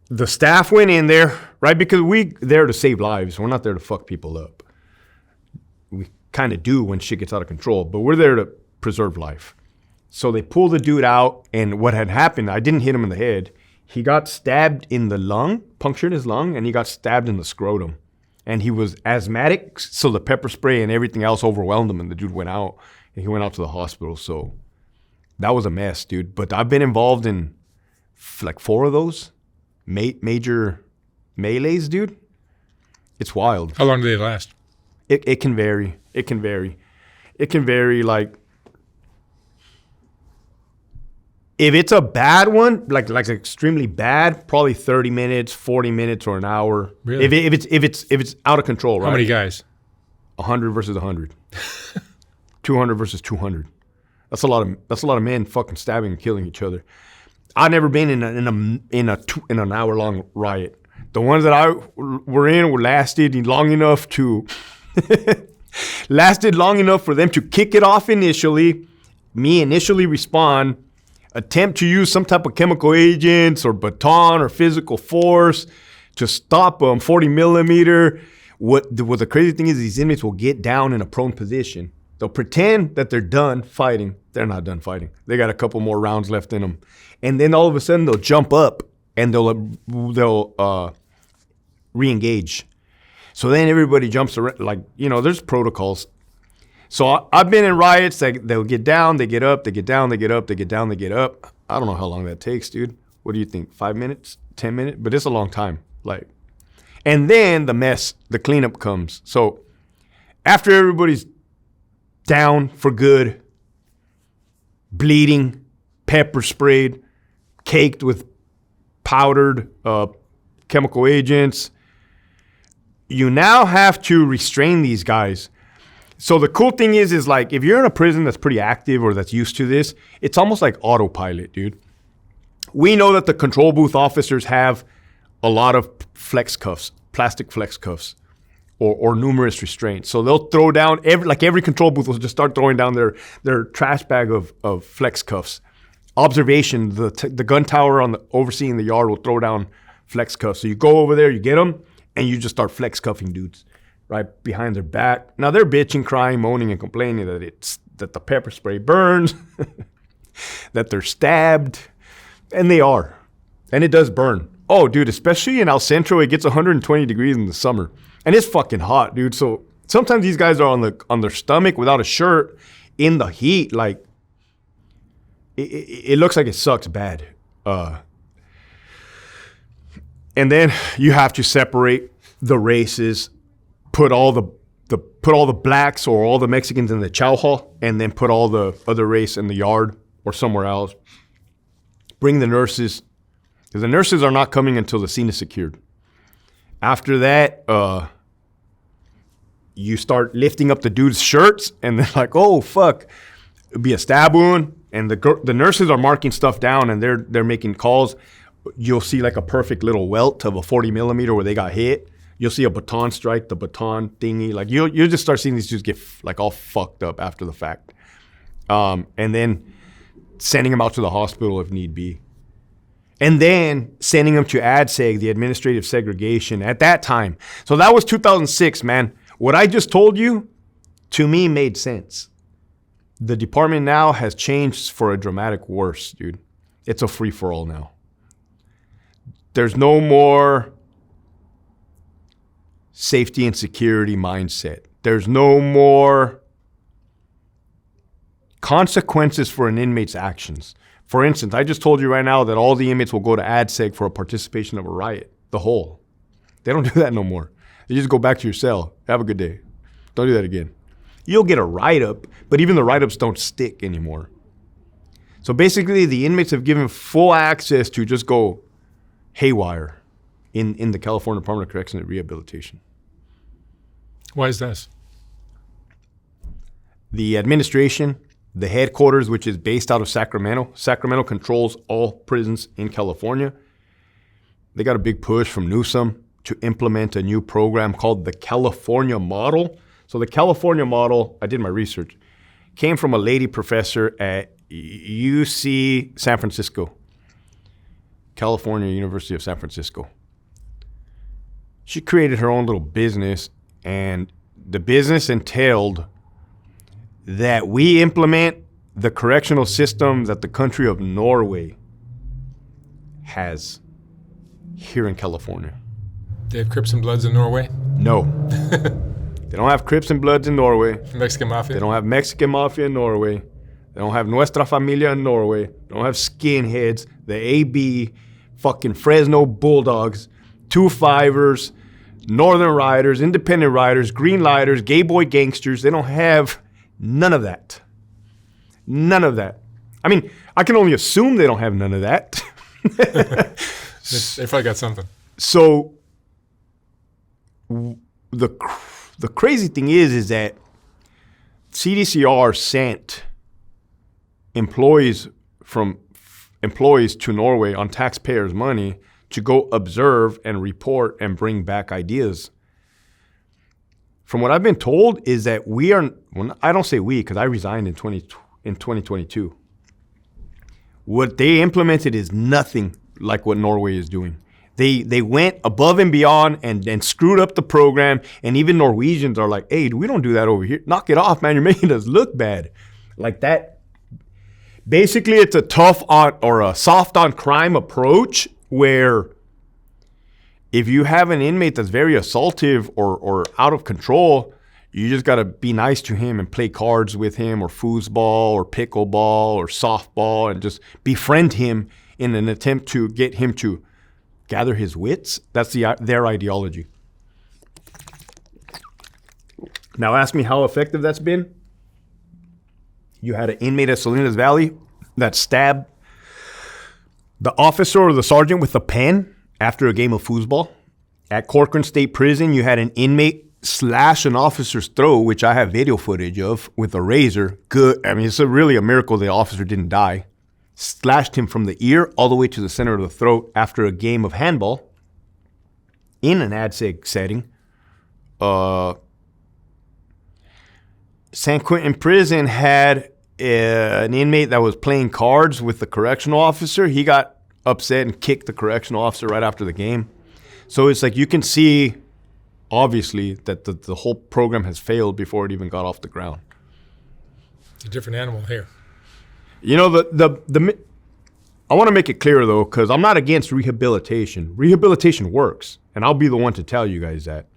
the staff went in there, right? Because we're there to save lives. We're not there to fuck people up. We kind of do when shit gets out of control, but we're there to preserve life. So they pulled the dude out, and what had happened, I didn't hit him in the head. He got stabbed in the lung, punctured his lung, and he got stabbed in the scrotum. And he was asthmatic, so the pepper spray and everything else overwhelmed him, and the dude went out, and he went out to the hospital. So that was a mess, dude. But I've been involved in like 4 of those major melees, dude. It's wild. How long do they last? It can vary. It can vary. Like, if it's a bad one, like extremely bad, probably 30 minutes, 40 minutes, or an hour. Really? If it's out of control, right? How many guys? 100 versus 100. 200 versus 200. That's a lot of men fucking stabbing and killing each other. I've never been in an hour-long riot. The ones that I were in lasted long enough for them to kick it off initially, me initially respond, attempt to use some type of chemical agents or baton or physical force to stop them, 40 millimeter. What the crazy thing is, these inmates will get down in a prone position. They'll pretend that they're done fighting. They're not done fighting. They got a couple more rounds left in them. And then all of a sudden they'll jump up and they'll re-engage. So then everybody jumps around, like, there's protocols. So I've been in riots that they'll get down, they get up, they get down, they get up, they get down, they get up. I don't know how long that takes, dude. What do you think? 5 minutes? 10 minutes? But it's a long time. And then the cleanup comes. So after everybody's down for good, bleeding, pepper sprayed, caked with powdered chemical agents, you now have to restrain these guys. So the cool thing is like, if you're in a prison that's pretty active or that's used to this, it's almost like autopilot, dude. We know that the control booth officers have a lot of flex cuffs, plastic flex cuffs, or numerous restraints. So they'll throw down, every control booth will just start throwing down their trash bag of flex cuffs. Observation, the gun tower overseeing the yard will throw down flex cuffs. So you go over there, you get them, and you just start flex cuffing dudes right behind their back. Now they're bitching, crying, moaning, and complaining that the pepper spray burns, that they're stabbed, and they are. And it does burn. Oh, dude, especially in El Centro, it gets 120 degrees in the summer. And it's fucking hot, dude. So sometimes these guys are on their stomach without a shirt in the heat. Like, it looks like it sucks bad. And then you have to separate the races, put all the blacks or all the Mexicans in the chow hall, and then put all the other race in the yard or somewhere else. Bring the nurses, because the nurses are not coming until the scene is secured. After that, you start lifting up the dude's shirts, and they're like, "Oh fuck, it'd be a stab wound." And the nurses are marking stuff down, and they're making calls. You'll see like a perfect little welt of a 40 millimeter where they got hit. You'll see a baton strike, the baton thingy. Like you'll just start seeing these dudes get like all fucked up after the fact, and then sending them out to the hospital if need be. And then sending them to ADSEG, the administrative segregation, at that time. So that was 2006, man. What I just told you, to me, made sense. The department now has changed for a dramatic worse, dude. It's a free-for-all now. There's no more safety and security mindset. There's no more consequences for an inmate's actions. For instance, I just told you right now that all the inmates will go to ADSEG for a participation of a riot, the whole. They don't do that no more. You just go back to your cell. Have a good day. Don't do that again. You'll get a write-up, but even the write-ups don't stick anymore. So basically, the inmates have given full access to just go haywire in the California Department of Corrections and Rehabilitation. Why is this? The administration, the headquarters, which is based out of Sacramento. Sacramento controls all prisons in California. They got a big push from Newsom to implement a new program called the California Model. So the California Model, I did my research, came from a lady professor at UC San Francisco, California University of San Francisco. She created her own little business, and the business entailed that we implement the correctional system that the country of Norway has here in California. They have Crips and Bloods in Norway? No. They don't have Crips and Bloods in Norway. Mexican Mafia? They don't have Mexican Mafia in Norway. They don't have Nuestra Familia in Norway. They don't have skinheads, the AB, fucking Fresno Bulldogs, 2-5ers, Northern Riders, Independent Riders, Green Lighters, Gay Boy Gangsters. They don't have none of that. None of that. I mean, I can only assume they don't have none of that. They probably got something. So the crazy thing is that CDCR sent employees to Norway on taxpayers' money to go observe and report and bring back ideas. From what I've been told is that I don't say we because I resigned in 2022. What they implemented is nothing like what Norway is doing. They went above and beyond and screwed up the program. And even Norwegians are like, hey, we don't do that over here. Knock it off, man. You're making us look bad. Like that. Basically, it's a tough on or a soft on crime approach where if you have an inmate that's very assaultive or out of control, you just got to be nice to him and play cards with him or foosball or pickleball or softball and just befriend him in an attempt to get him to gather his wits. That's their ideology. Now ask me how effective that's been. You had an inmate at Salinas Valley that stabbed the officer or the sergeant with a pen after a game of foosball. At Corcoran State Prison, you had an inmate slash an officer's throat, which I have video footage of, with a razor. Good. I mean, it's really a miracle the officer didn't die. Slashed him from the ear all the way to the center of the throat after a game of handball in an ADSEG setting. San Quentin Prison had an inmate that was playing cards with the correctional officer. He got upset and kicked the correctional officer right after the game. So it's like you can see, obviously, that the whole program has failed before it even got off the ground. It's a different animal here. You know, I want to make it clear, though, because I'm not against rehabilitation. Rehabilitation works, and I'll be the one to tell you guys that.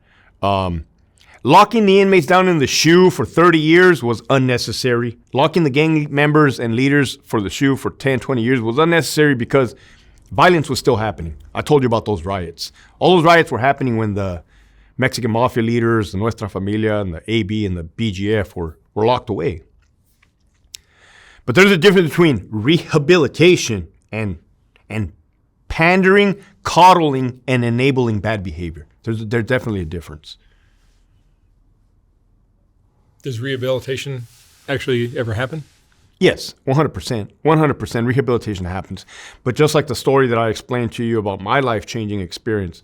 Locking the inmates down in the SHU for 30 years was unnecessary. Locking the gang members and leaders for the SHU for 10, 20 years was unnecessary because violence was still happening. I told you about those riots. All those riots were happening when the Mexican mafia leaders, the Nuestra Familia, and the AB and the BGF were locked away. But there's a difference between rehabilitation and pandering, coddling, and enabling bad behavior. There's definitely a difference. Does rehabilitation actually ever happen? Yes, 100%. 100% rehabilitation happens. But just like the story that I explained to you about my life-changing experience,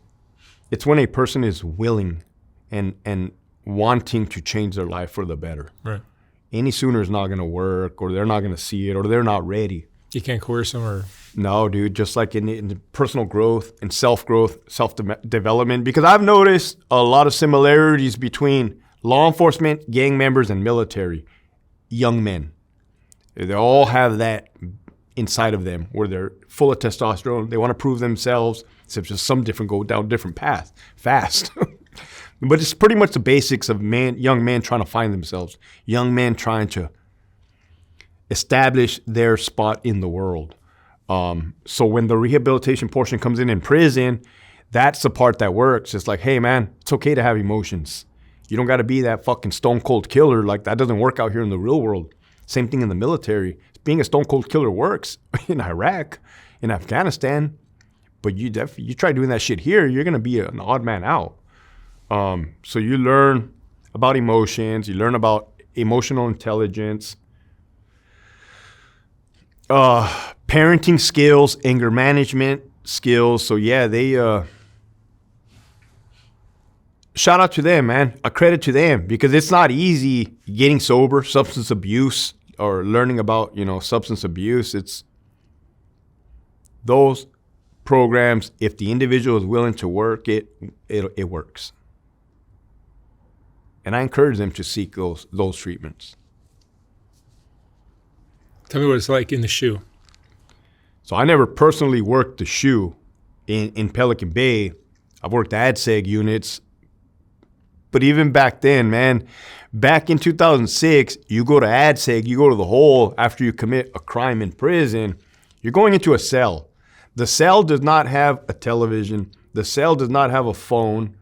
it's when a person is willing and wanting to change their life for the better. Right. Any sooner is not going to work, or they're not going to see it, or they're not ready. You can't coerce them or... No, dude, just like in personal growth and self-growth, self-development, because I've noticed a lot of similarities between law enforcement, gang members, and military young men. They all have that inside of them where they're full of testosterone. They want to prove themselves, except just some different go down different paths fast. But it's pretty much the basics of young men trying to find themselves, young men trying to establish their spot in the world. So when the rehabilitation portion comes in prison, that's the part that works. It's like, hey, man, it's okay to have emotions. You don't got to be that fucking stone cold killer. Like, that doesn't work out here in the real world. Same thing in the military. Being a stone cold killer works in Iraq, in Afghanistan. But you try doing that shit here, you're going to be an odd man out. So you learn about emotions. You learn about emotional intelligence, parenting skills, anger management skills. So yeah, they shout out to them, man. A credit to them, because it's not easy getting sober, substance abuse, or learning about, substance abuse. It's those programs. If the individual is willing to work it works. And I encourage them to seek those treatments. Tell me what it's like in the SHU. So I never personally worked the SHU in Pelican Bay. I've worked ADSEG units. But even back then, man, back in 2006, you go to ADSEG, you go to the hole after you commit a crime in prison, you're going into a cell. The cell does not have a television. The cell does not have a phone.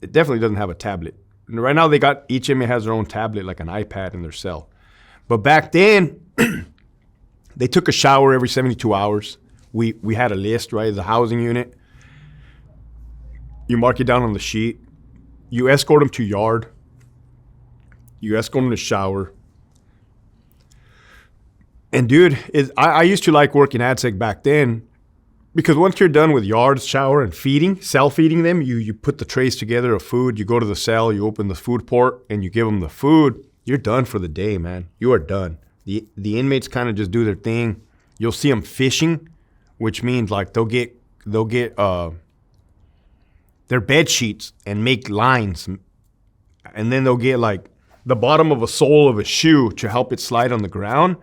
It definitely doesn't have a tablet. And right now, each inmate has their own tablet, like an iPad in their cell. But back then, they took a shower every 72 hours. We had a list, right? The housing unit. You mark it down on the sheet. You escort them to yard. You escort them to shower. And dude, I used to like working AdSec back then because once you're done with yards, shower, and feeding, cell feeding them, you put the trays together of food, you go to the cell, you open the food port, and you give them the food. You're done for the day, man. You are done. The inmates kind of just do their thing. You'll see them fishing, which means like they'll get their bed sheets and make lines, and then they'll get like the bottom of a sole of a shoe to help it slide on the ground.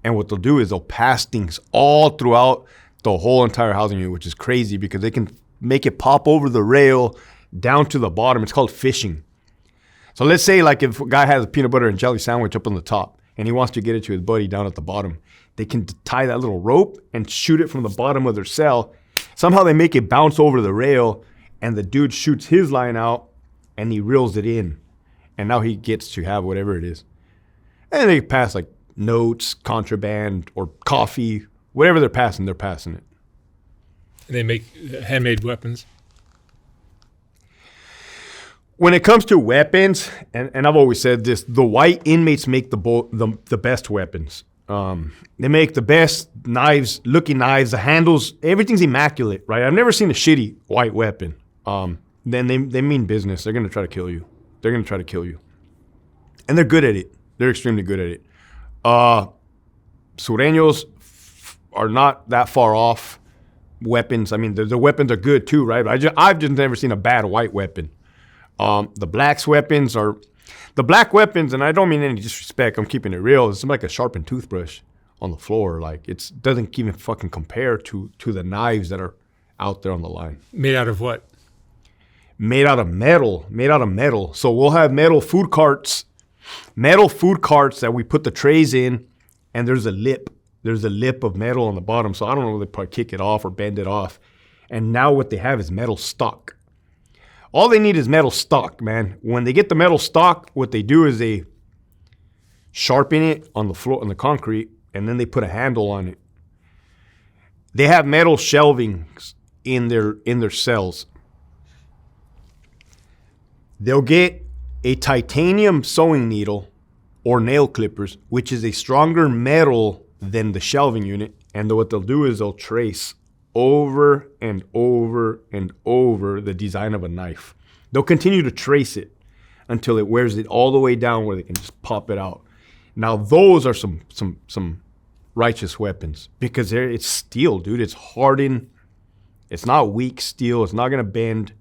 And what they'll do is they'll pass things all throughout the whole entire housing unit, which is crazy because they can make it pop over the rail down to the bottom. It's called fishing. So let's say like if a guy has a peanut butter and jelly sandwich up on the top and he wants to get it to his buddy down at the bottom, they can tie that little rope and shoot it from the bottom of their cell. Somehow they make it bounce over the rail and the dude shoots his line out and he reels it in. And now he gets to have whatever it is. And they pass like notes, contraband, or coffee, whatever they're passing it. And they make handmade weapons. When it comes to weapons, and I've always said this, the white inmates make the best weapons. They make the best knives, looking knives, the handles, everything's immaculate, right? I've never seen a shitty white weapon. Then they mean business. They're going to try to kill you. And they're good at it. They're extremely good at it. Sureños are not that far off weapons. I mean, the weapons are good too, right? I've just never seen a bad white weapon. The black weapons, and I don't mean any disrespect, I'm keeping it real. It's like a sharpened toothbrush on the floor. Like it doesn't even fucking compare to the knives that are out there on the line. Made out of what? Made out of metal. So we'll have metal food carts that we put the trays in, and there's a lip of metal on the bottom. So I don't know if they probably kick it off or bend it off. And now what they have is metal stock. All they need is metal stock, man. When they get the metal stock, what they do is they sharpen it on the floor, on the concrete, and then they put a handle on it. They have metal shelvings in their cells. They'll get a titanium sewing needle or nail clippers, which is a stronger metal than the shelving unit. And what they'll do is they'll trace over and over and over the design of a knife. They'll continue to trace it until it wears it all the way down where they can just pop it out. Now those are some righteous weapons because it's steel, dude. It's hardened. It's not weak steel. It's not gonna bend.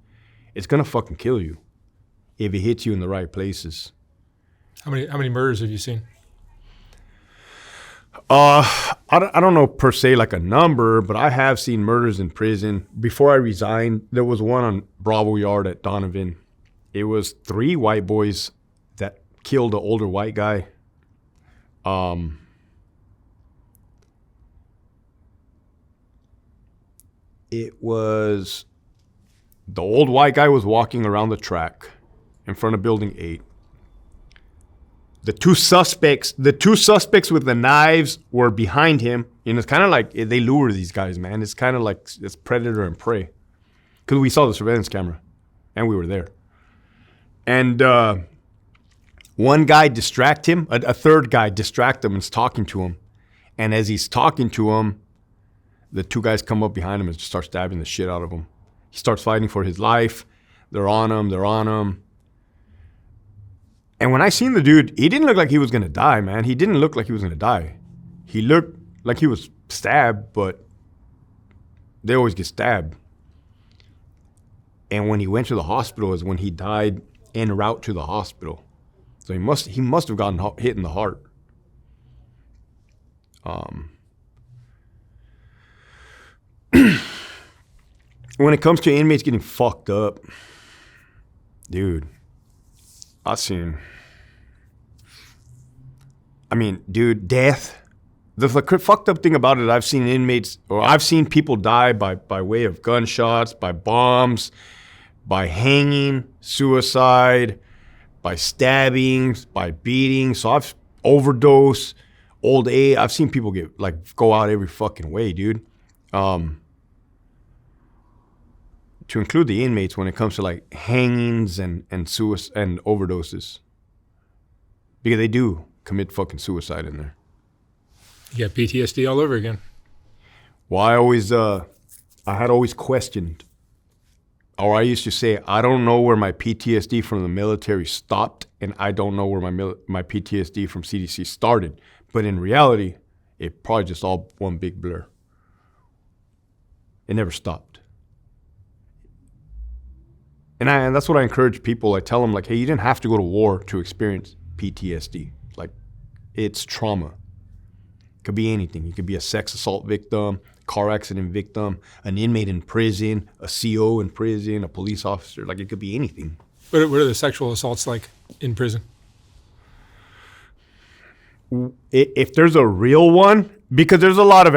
It's gonna fucking kill you if it hits you in the right places. How many murders have you seen? I don't know per se like a number, but I have seen murders in prison. Before I resigned, there was one on Bravo Yard at Donovan. It was 3 white boys that killed an older white guy. It was the old white guy was walking around the track in front of Building 8. The two suspects with the knives were behind him. And it's kind of like they lure these guys, man. It's kind of like it's predator and prey. Because we saw the surveillance camera and we were there. And one guy distract him. A third guy distract him and is talking to him. And as he's talking to him, the 2 guys come up behind him and just start stabbing the shit out of him. He starts fighting for his life. They're on him. And when I seen the dude, he didn't look like he was going to die, man. He didn't look like he was going to die. He looked like he was stabbed, but they always get stabbed. And when he went to the hospital is when he died en route to the hospital. So he must have gotten hit in the heart. When it comes to inmates getting fucked up, dude, death. The fucked up thing about it, I've seen people die by way of gunshots, by bombs, by hanging, suicide, by stabbings, by beatings. So I've overdosed, old age. I've seen people go out every fucking way, dude. To include the inmates when it comes to like hangings and suicide and overdoses. Because they do commit fucking suicide in there. You got PTSD all over again. Well, I had always questioned, or I used to say, I don't know where my PTSD from the military stopped, and I don't know where my PTSD from CDC started. But in reality, it probably just all one big blur. It never stopped. And that's what I encourage people. I tell them, like, hey, you didn't have to go to war to experience PTSD. Like, it's trauma. It could be anything. You could be a sex assault victim, car accident victim, an inmate in prison, a CO in prison, a police officer. Like, it could be anything. What are the sexual assaults like in prison? If there's a real one, because there's a lot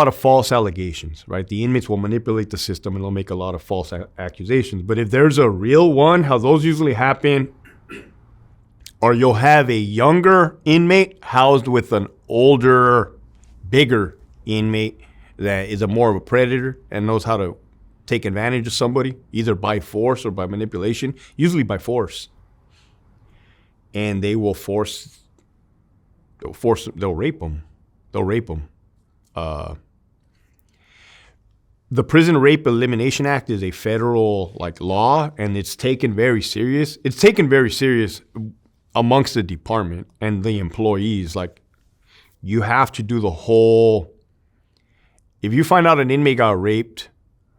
of false allegations, right? The inmates will manipulate the system and they'll make a lot of false accusations. But if there's a real one, how those usually happen, or you'll have a younger inmate housed with an older, bigger inmate that is more of a predator and knows how to take advantage of somebody, either by force or by manipulation, usually by force. And they will they'll rape them. They'll rape them. The Prison Rape Elimination Act is a federal law, and it's taken very serious. It's taken very serious amongst the department and the employees. Like, you have to do the whole. If you find out an inmate got raped,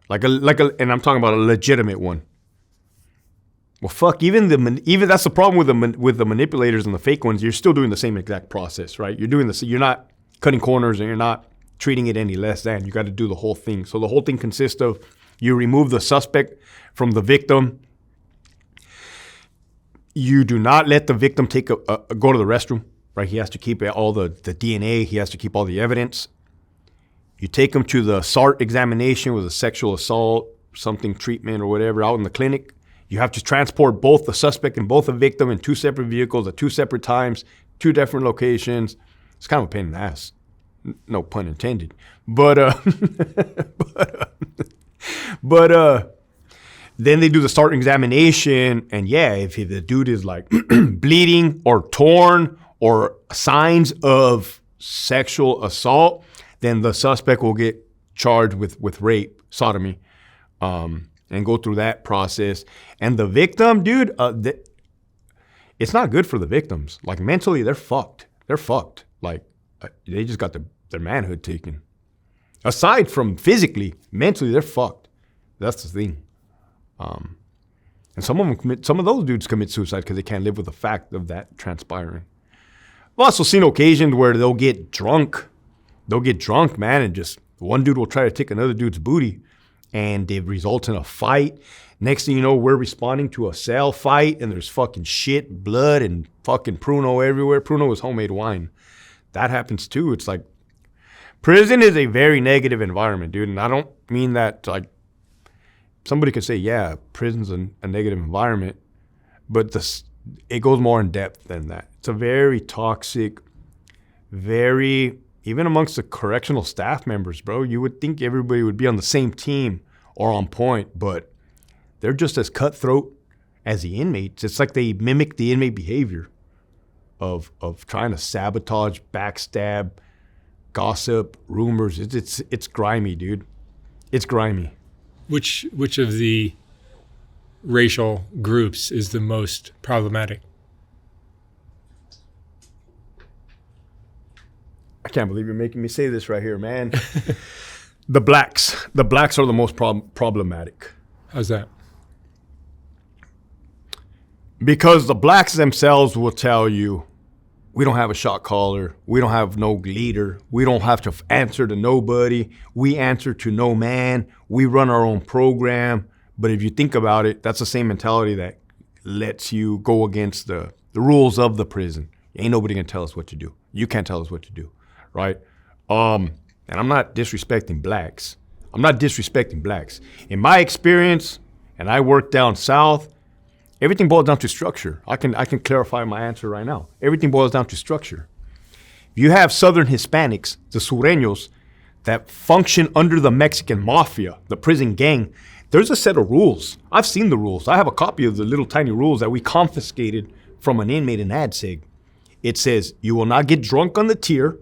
and I'm talking about a legitimate one. Well, fuck. Even that's the problem with the manipulators and the fake ones. You're still doing the same exact process, right? You're doing this. You're not cutting corners and you're not treating it any less than. You got to do the whole thing. So the whole thing consists of you remove the suspect from the victim. You do not let the victim go to the restroom, right? He has to keep all the DNA. He has to keep all the evidence. You take him to the SART examination with a sexual assault, something treatment or whatever out in the clinic. You have to transport both the suspect and both the victim in two separate vehicles at two separate times, two different locations. It's kind of a pain in the ass. No pun intended. But then they do the SART examination, and yeah, if the dude is like bleeding or torn or signs of sexual assault, then the suspect will get charged with rape, sodomy, and go through that process. And the victim, dude, it's not good for the victims. Like, mentally, they're fucked. They're fucked. Like, they just got their manhood taken. Aside from physically, mentally, they're fucked. That's the thing. And some of those dudes commit suicide because they can't live with the fact of that transpiring. I've also seen occasions where they'll get drunk. They'll get drunk, man, and just one dude will try to take another dude's booty, and it results in a fight. Next thing you know, we're responding to a cell fight, and there's fucking shit, blood, and fucking Pruno everywhere. Pruno is homemade wine. That happens too. It's like, prison is a very negative environment, dude. And I don't mean that like somebody could say, yeah, prison's a negative environment, but it goes more in depth than that. It's a very toxic, even amongst the correctional staff members, bro, you would think everybody would be on the same team or on point, but they're just as cutthroat as the inmates. It's like they mimic the inmate behavior of trying to sabotage, backstab, gossip, rumors. It's grimy, dude. It's grimy. Which of the racial groups is the most problematic? I can't believe you're making me say this right here, man. The blacks are the most problematic. How's that? Because the blacks themselves will tell you, we don't have a shot caller. We don't have no leader. We don't have to answer to nobody. We answer to no man. We run our own program. But if you think about it, that's the same mentality that lets you go against the rules of the prison. Ain't nobody gonna tell us what to do. You can't tell us what to do, right? And I'm not disrespecting blacks. In my experience, and I work down south, everything boils down to structure. I can clarify my answer right now. Everything boils down to structure. You have Southern Hispanics, the Sureños, that function under the Mexican mafia, the prison gang. There's a set of rules. I've seen the rules. I have a copy of the little tiny rules that we confiscated from an inmate in ADSEG. It says, you will not get drunk on the tier.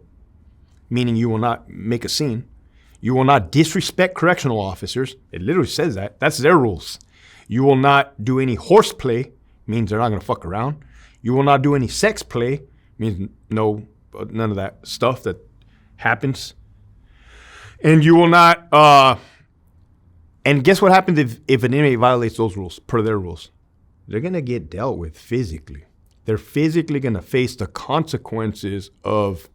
meaning you will not make a scene. You will not disrespect correctional officers. It literally says that. That's their rules. You will not do any horseplay, means they're not going to fuck around. You will not do any sex play, means none of that stuff that happens. And you will not, and guess what happens if an inmate violates those rules, per their rules? They're going to get dealt with physically. They're physically going to face the consequences of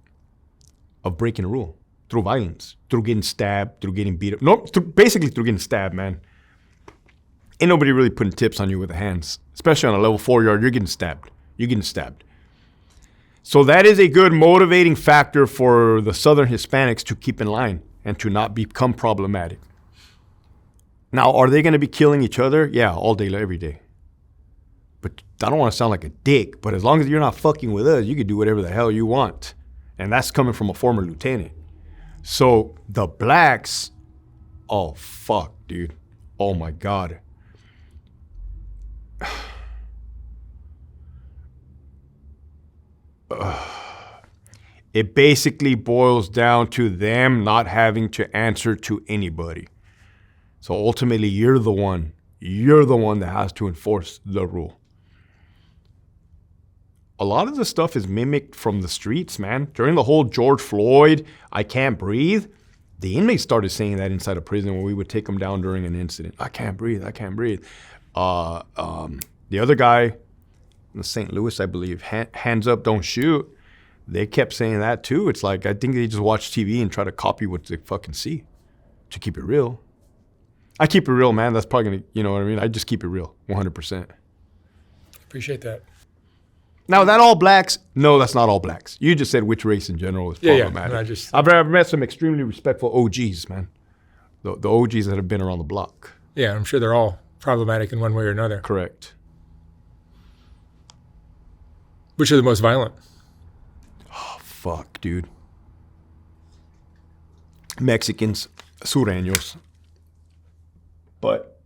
breaking a rule through violence, through getting stabbed, through getting beat up. No, basically through getting stabbed, man. Ain't nobody really putting tips on you with the hands, especially on a level 4 yard. You're getting stabbed. You're getting stabbed. So that is a good motivating factor for the Southern Hispanics to keep in line and to not become problematic. Now, are they going to be killing each other? Yeah, all day, every day. But I don't want to sound like a dick, but as long as you're not fucking with us, you can do whatever the hell you want. And that's coming from a former lieutenant. So the blacks, oh, fuck, dude. Oh, my God. It basically boils down to them not having to answer to anybody. So ultimately, you're the one that has to enforce the rule. A lot of the stuff is mimicked from the streets, man. During the whole George Floyd, I can't breathe, the inmates started saying that inside of prison when we would take them down during an incident. I can't breathe, I can't breathe. The other guy in St. Louis, I believe, hands up, don't shoot. They kept saying that too. It's like, I think they just watch TV and try to copy what they fucking see to keep it real. I keep it real, man. That's probably going to, you know what I mean? I just keep it real, 100%. Appreciate that. Now, that all blacks? No, that's not all blacks. You just said which race in general is problematic. Yeah. I've met some extremely respectful OGs, man. The OGs that have been around the block. Yeah, I'm sure they're all problematic in one way or another. Correct. Which are the most violent? Oh, fuck, dude. Mexicans, sureños. But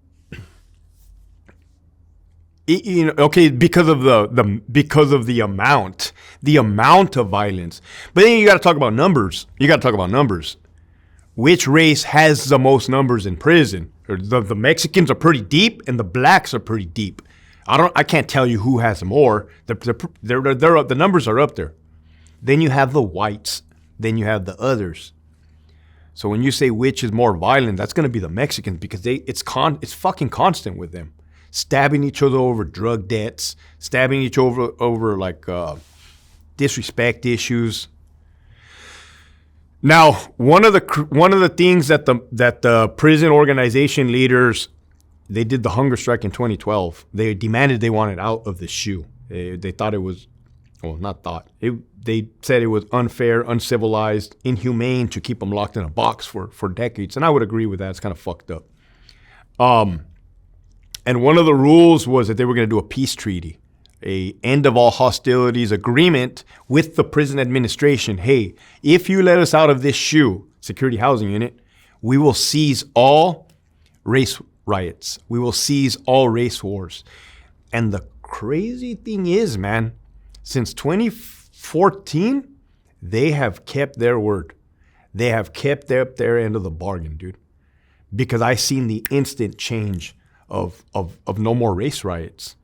you know, okay, because of the amount of violence. But then you got to talk about numbers. Which race has the most numbers in prison? The Mexicans are pretty deep, and the blacks are pretty deep. I can't tell you who has more. The numbers are up there. Then you have the whites. Then you have the others. So when you say which is more violent, that's going to be the Mexicans because it's fucking constant with them. Stabbing each other over drug debts, stabbing each other over like disrespect issues. Now, one of the things that the prison organization leaders, they did the hunger strike in 2012. They demanded they wanted out of the SHU. They thought it was, well, not thought. They said it was unfair, uncivilized, inhumane to keep them locked in a box for decades. And I would agree with that. It's kind of fucked up. And one of the rules was that they were going to do a peace treaty, a end of all hostilities agreement with the prison administration. Hey, if you let us out of this SHU, security housing unit, we will seize all race riots. We will seize all race wars. And the crazy thing is, man, since 2014, they have kept their word. They have kept their end of the bargain, dude. Because I seen the instant change of no more race riots.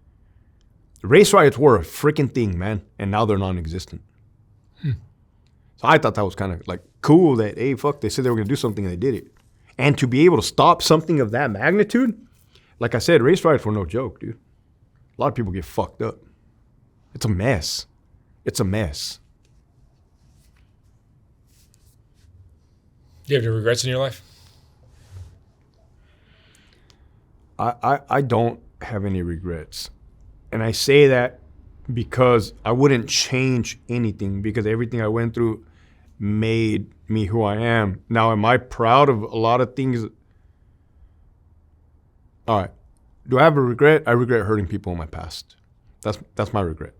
Race riots were a freaking thing, man, and now they're non-existent. So I thought that was kind of like cool that, hey, fuck, they said they were going to do something and they did it. And to be able to stop something of that magnitude, like I said, race riots were no joke, dude. A lot of people get fucked up. It's a mess. It's a mess. Do you have any regrets in your life? I don't have any regrets. And I say that because I wouldn't change anything because everything I went through made me who I am. Now, am I proud of a lot of things? All right. Do I have a regret? I regret hurting people in my past. That's my regret.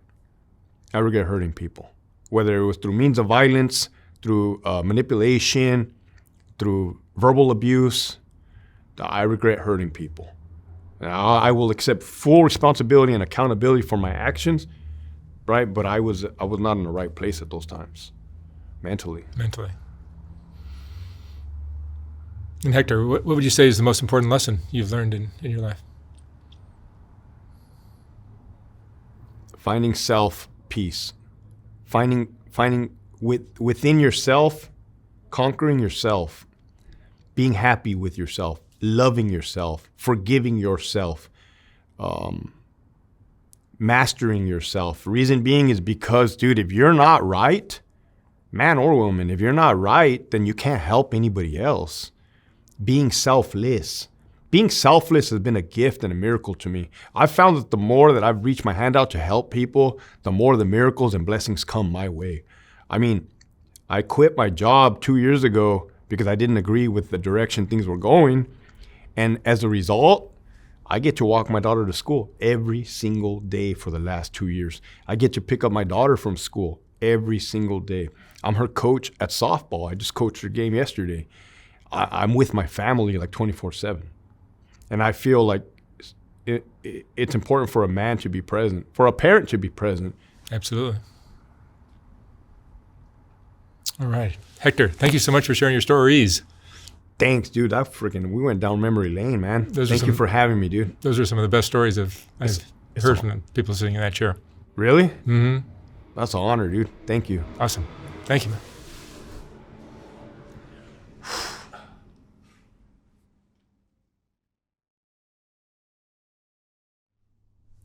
I regret hurting people. Whether it was through means of violence, through manipulation, through verbal abuse, I regret hurting people. I will accept full responsibility and accountability for my actions, right? But I was not in the right place at those times, mentally. And Hector, what would you say is the most important lesson you've learned in your life? Finding self-peace. Finding within yourself, conquering yourself, being happy with yourself, loving yourself, forgiving yourself, mastering yourself. Reason being is because, dude, if you're not right, man or woman, if you're not right, then you can't help anybody else. Being selfless. Being selfless has been a gift and a miracle to me. I've found that the more that I've reached my hand out to help people, the more the miracles and blessings come my way. I mean, I quit my job 2 years ago because I didn't agree with the direction things were going. And as a result, I get to walk my daughter to school every single day for the last 2 years. I get to pick up my daughter from school every single day. I'm her coach at softball. I just coached her game yesterday. I'm with my family like 24/7. And I feel like it's important for a man to be present, for a parent to be present. Absolutely. All right. Hector, thank you so much for sharing your stories. Thanks, dude. We went down memory lane, man. Thank you for having me, dude. Those are some of the best stories I've heard from the people sitting in that chair. Really? Mm-hmm. That's an honor, dude. Thank you. Awesome. Thank you, man.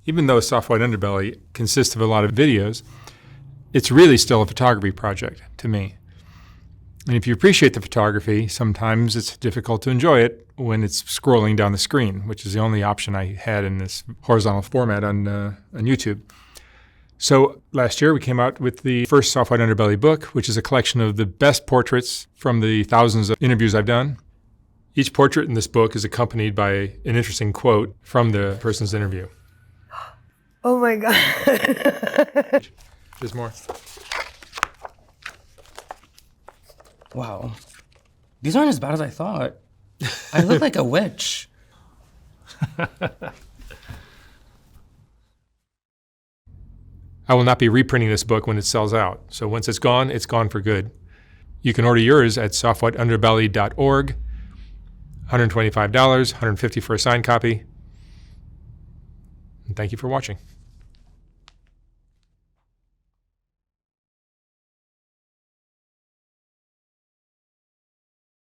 Even though Soft White Underbelly consists of a lot of videos, it's really still a photography project to me. And if you appreciate the photography, sometimes it's difficult to enjoy it when it's scrolling down the screen, which is the only option I had in this horizontal format on YouTube. So last year we came out with the first Soft White Underbelly book, which is a collection of the best portraits from the thousands of interviews I've done. Each portrait in this book is accompanied by an interesting quote from the person's interview. Oh my God. There's more. Wow. These aren't as bad as I thought. I look like a witch. I will not be reprinting this book when it sells out. So once it's gone for good. You can order yours at softwhiteunderbelly.org. $125, $150 for a signed copy. And thank you for watching.